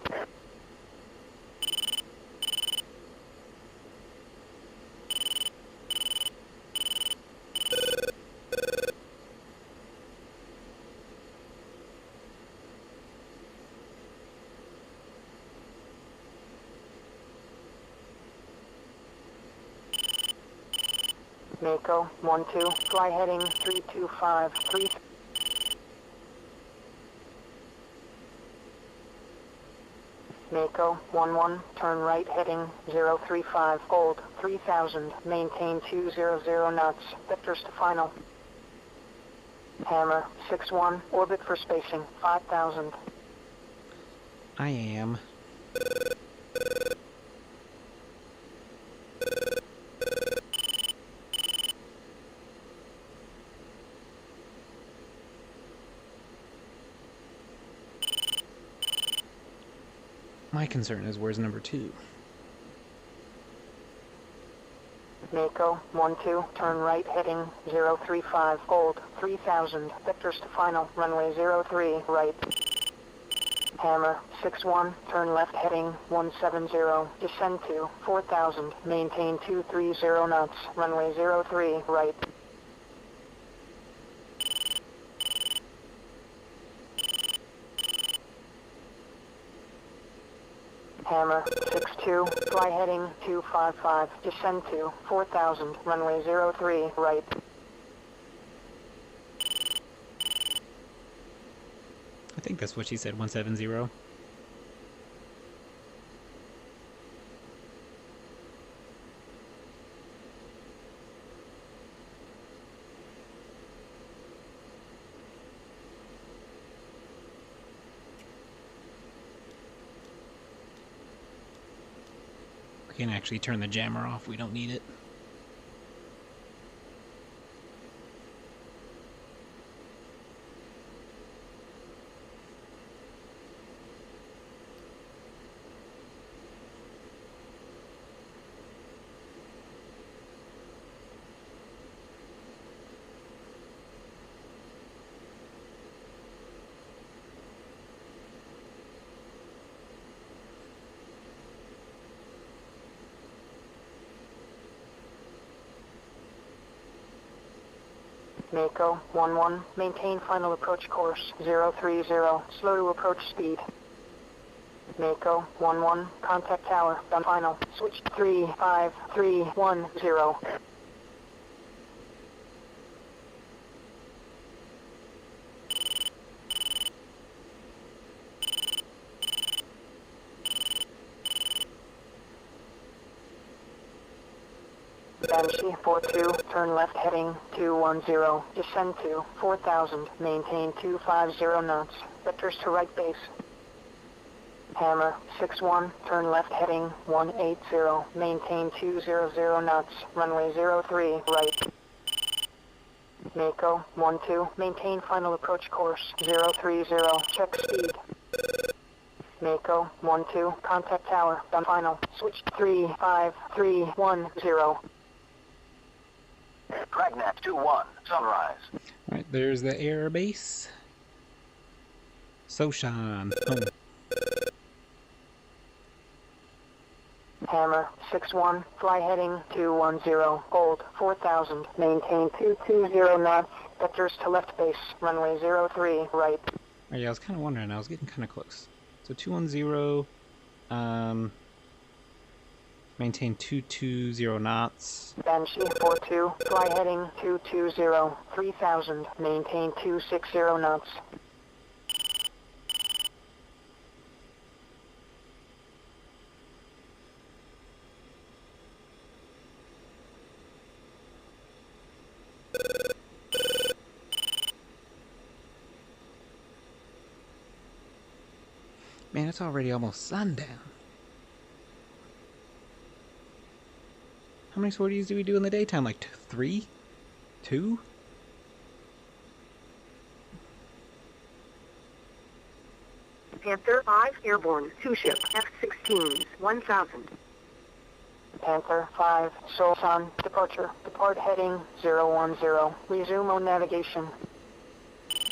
Mako 12, fly heading 3253. Mako 11, turn right heading 035, hold 3000, maintain 200 knots, vectors to final. Hammer 61, orbit for spacing 5000. I am. My concern is where's number 2? Mako 12, turn right heading 035, hold 3000, vectors to final, runway 03, right. Hammer 61, turn left heading 170, descend to 4000, maintain 230 knots, runway 03, right. Hammer 62, fly heading 255, descend to 4000, runway 03, right. I think that's what she said, 170. We can actually turn the jammer off, we don't need it. Mako 11, maintain final approach course 030, slow to approach speed. Mako 11, contact tower, done final, switch 35310. Banshee 42, turn left heading 210, descend to 4000, maintain 250 knots, vectors to right base. Hammer 61, turn left heading 180, maintain 200 knots, runway 03, right. Mako 12, maintain final approach course 030, check speed. Mako 12, contact tower, done final, switch 35310. Dragnet 2-1, sunrise. Alright, there's the air base. Soshan, home. Hammer 61, fly heading 210, hold 4000, maintain 220 knots, vectors to left base, runway 03, right. Oh, yeah, I was kind of wondering, I was getting kind of close. So 210, maintain 220 knots. Banshee 42, fly heading 220, 3000, maintain 260 knots. Man, it's already almost sundown. How many sorties do we do in the daytime? Like 3? 2? Panther 5, airborne, 2 ship, F-16s, 1000. Panther 5, Solsan, departure, depart heading 010, resume on navigation.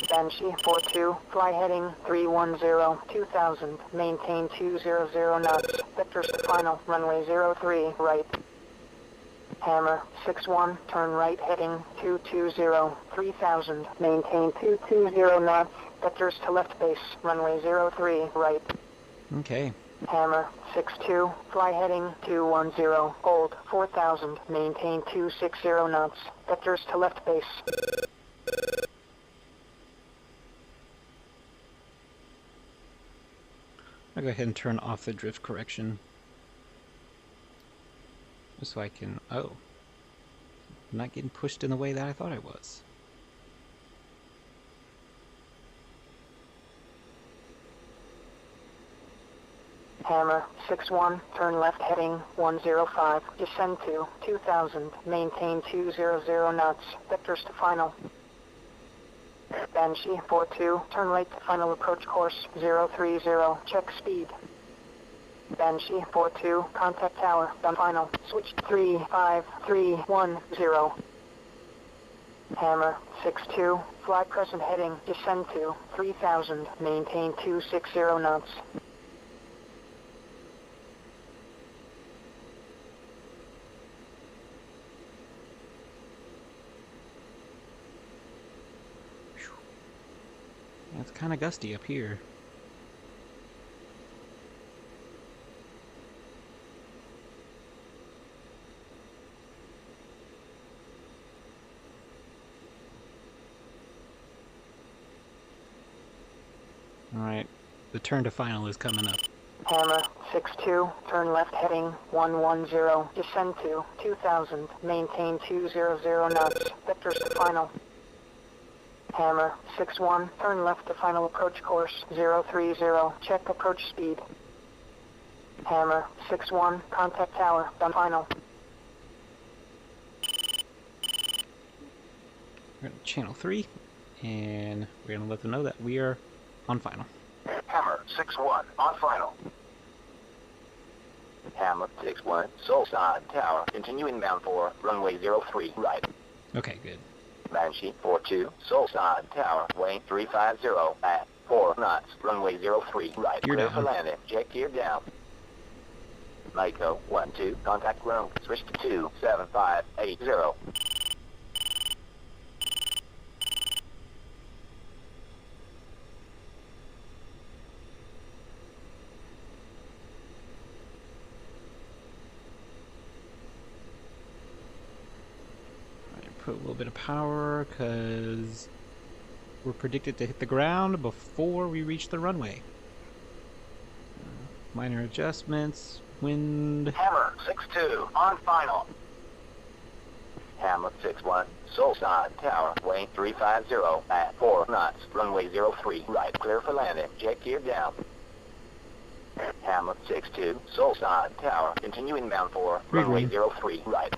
Banshee 42, fly heading 310, 2000, maintain 200 knots, vectors to final, runway 03, right. Hammer 61, turn right heading 220, 3000, maintain 220 knots, vectors to left base, runway 03, right. Okay. Hammer 6-2, fly heading 210, hold 4,000, maintain 260 knots, vectors to left base. I'll go ahead and turn off the drift correction. Just so I can, oh. I'm not getting pushed in the way that I thought I was. Hammer 6-1, turn left heading 105, descend to 2,000, maintain 200 knots, vectors to final. Banshee 4-2, turn right to final approach course 030, check speed. Banshee 4-2, contact tower, done final, switch 35310. Hammer 6-2, fly present heading, descend to 3,000, maintain 260 knots. It's kind of gusty up here. Alright, the turn to final is coming up. Hammer 6-2, turn left heading 110, descend to 2,000, maintain 200 knots, vectors to final. Hammer 6-1, turn left to final approach course 030, check approach speed. Hammer 6-1, contact tower, done final. We're going to channel 3, and we're going to let them know that we are on final. Hammer 6-1, on final. Hammer 6-1, Soul Side Tower, continue inbound for runway 03, right. Okay, good. Banshee 4-2, Soul Side Tower, weighing 350 at 4 knots, runway 03, right. Gear Clear down. for landing, jet gear down. Mako 1-2, contact ground, switch to 27580. Put a little bit of power because we're predicted to hit the ground before we reach the runway. Minor adjustments, wind. Hammer 6-2, on final. Hammer 6-1, Soul Side Tower, weighing 350 at 4 knots, runway 03, right. Clear for landing, jet gear down. Hammer 6-2, Soul Side Tower, continue inbound for runway 03, right.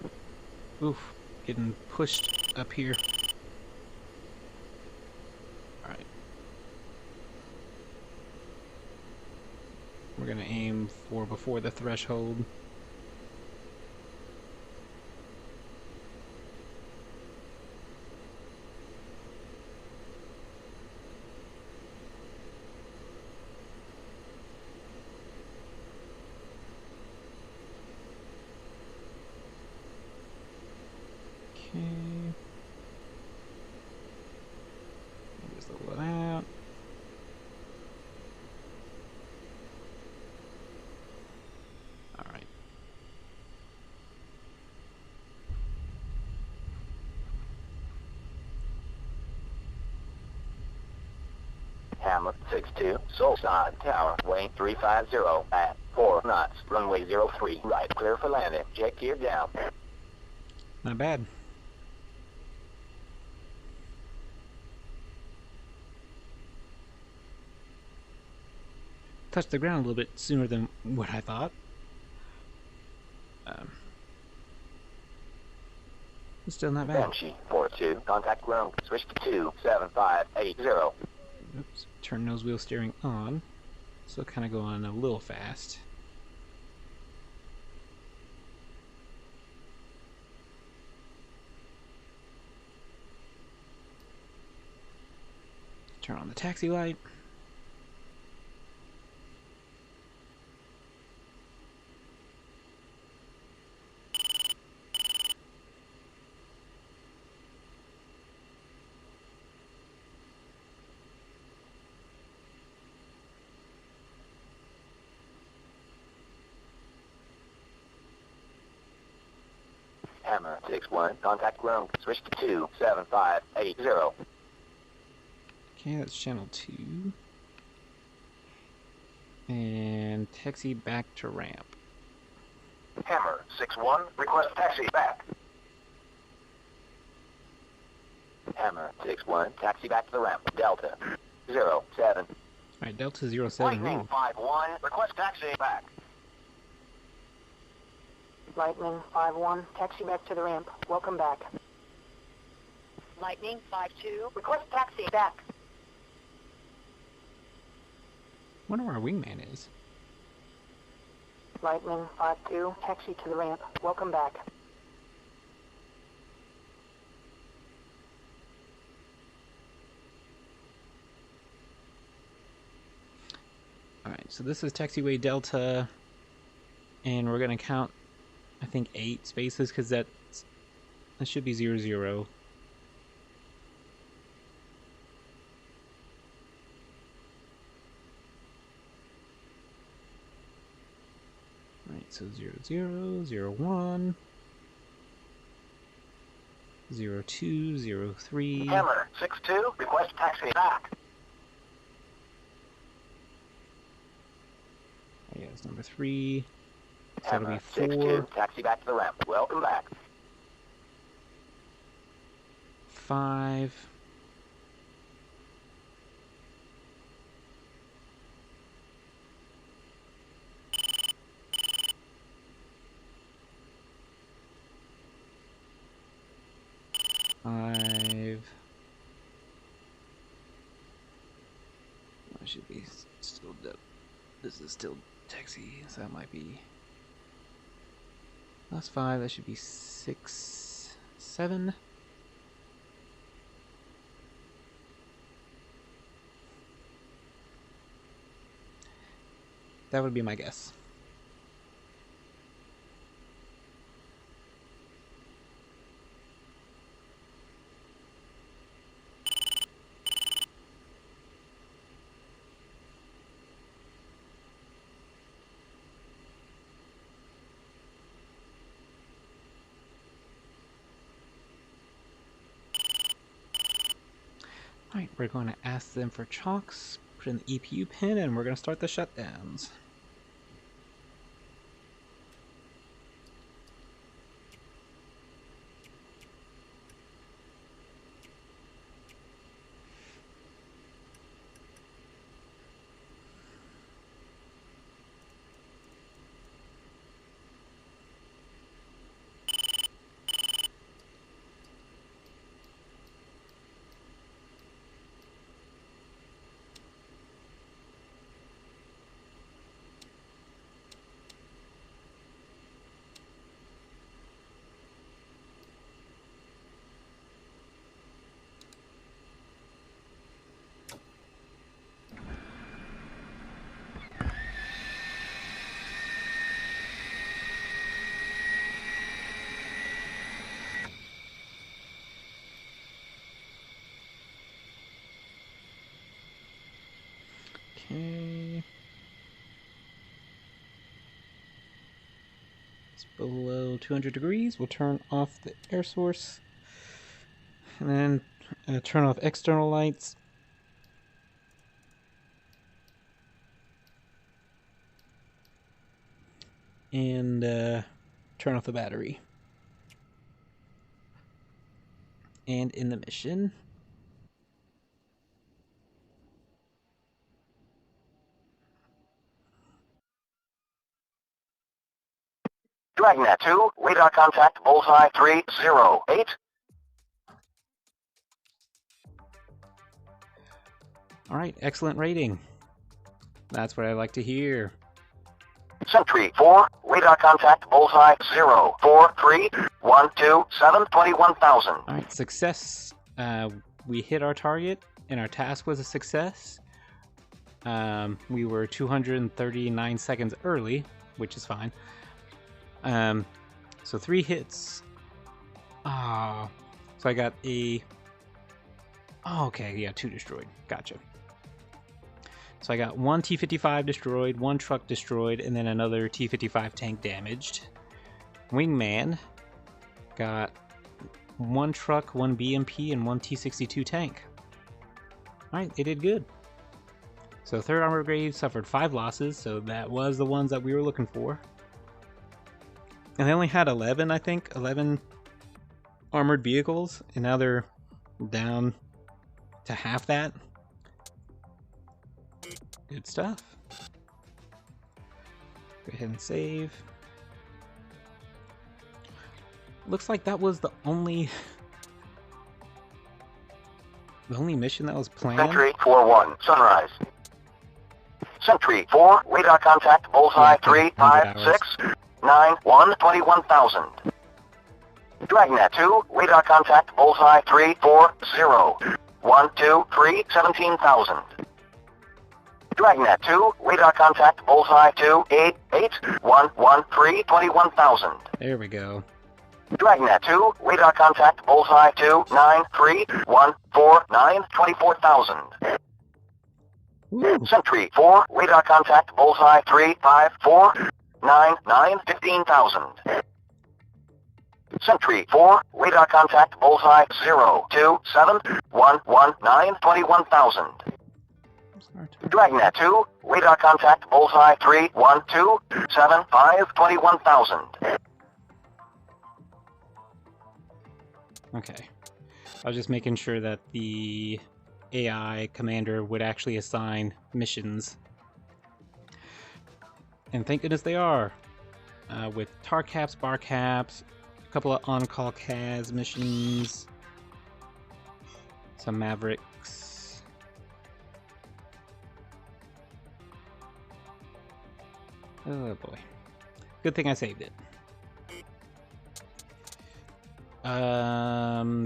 Oof, getting pushed up here. Alright. We're gonna aim for before the threshold. Just level it out. All right. Hamlet 6-2, Soul Side Tower, weighing 350 at 4 knots, runway 03, right. Clear for landing, jet gear down. Not bad. Touched the ground a little bit sooner than what I thought. It's still not bad. Banshee 4-2, contact ground, switch to 27580. Oops. Turn nose wheel steering on. Still kind of going a little fast. Turn on the taxi light. Hammer 6-1, contact ground. Switch to 27580. Okay, that's channel 2. And taxi back to ramp. Hammer 6-1, request taxi back. Hammer 6-1, taxi back to the ramp. Delta 07. Alright, Delta 07. Lightning 5-1, request taxi back. Lightning 5-1, taxi back to the ramp. Welcome back. Lightning 5-2. Request taxi back. Wonder where our wingman is. Lightning 5-2, taxi to the ramp. Welcome back. Alright, so this is taxiway Delta, and we're gonna count, I think, 8 spaces, because that should be 00. Alright, so 00, 01, 02, 03. Hammer 6-2, request taxi back. Yeah, it's number 3. So that'll Hammer be 4. 6-2, taxi back to the ramp. Welcome back. 5. 5. That should be still. This is still taxi, so that might be. That's 5. That should be 6, 7. That would be my guess. Alright, we're going to ask them for chocks, put in the EPU pin, and we're going to start the shutdowns. Okay. It's below 200 degrees. We'll turn off the air source. And then turn off external lights. And turn off the battery. And in the mission. Dragnet 2, radar contact, bullseye 308. Alright, excellent rating. That's what I like to hear. Sentry 4, radar contact, bullseye 043 127 21,000. Alright, success. We hit our target, and our task was a success. We were 239 seconds early, which is fine. So 3 hits. So I got a... Oh, okay, yeah, 2 destroyed. Gotcha. So I got 1 T-55 destroyed, 1 truck destroyed, and then another T-55 tank damaged. Wingman Got 1 truck, 1 BMP, and 1 T-62 tank. Alright, they did good. So 3rd Armor Brigade suffered 5 losses, so that was the ones that we were looking for. And they only had 11, I think, 11 armored vehicles, and now they're down to half that. Good stuff. Go ahead and save. Looks like that was the only mission that was planned. Sentry 4-1, Sunrise. Sentry 4, radar contact, bullseye 3, 5, 6, 9, 1, 21,000. Dragnet 2, radar contact, bullseye 3, 4, 0, 1, 2, 3, 17,000. Dragnet 2, radar contact, bullseye 2, 8, 8, 1, 1, 3, 21,000. There we go. Dragnet 2, radar contact, bullseye 2, 9, 3, 1, 4, 9, 24,000. Sentry 4, radar contact, bullseye 3, 5, 4, 9, 9, 15,000. Sentry 4, radar contact, bullseye 0, 2, 7, 1, 1, 9, 21,000. Dragnet 2, radar contact, bullseye 3, 1, 2, 7, 5, 21,000. Okay. I was just making sure that the AI commander would actually assign missions. And thank goodness they are. With tar caps, bar caps, a couple of on-call CAS missions, some mavericks. Oh boy. Good thing I saved it.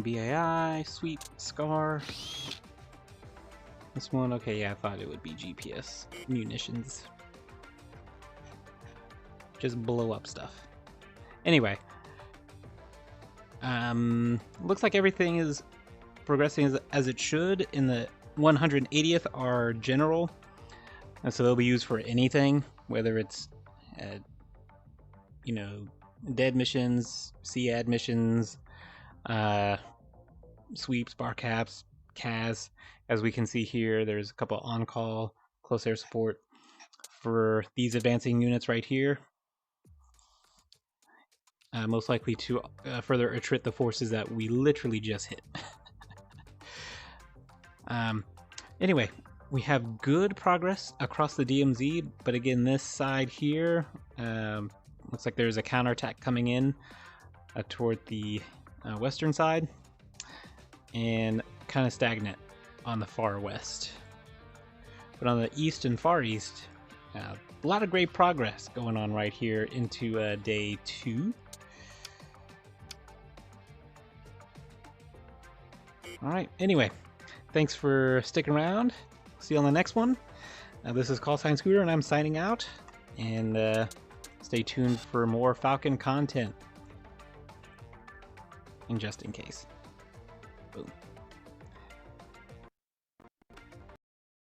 BAI, sweep, scar. This one, okay, yeah, I thought it would be GPS. Munitions. Just blow up stuff. Anyway. Looks like everything is progressing as it should. In the 180th are general. And so they'll be used for anything, whether it's, you know, dead missions, CAD missions, sweeps, bar caps, CAS. As we can see here, there's a couple on-call close air support for these advancing units right here. Most likely to further attrit the forces that we literally just hit. Anyway, we have good progress across the DMZ, but again, this side here, looks like there's a counterattack coming in toward the western side, and kind of stagnant on the far west. But on the east and far east, a lot of great progress going on right here into day 2. Alright, anyway, thanks for sticking around. See you on the next one. This is Callsign Scooter, and I'm signing out. And stay tuned for more Falcon content. And just in case. Boom.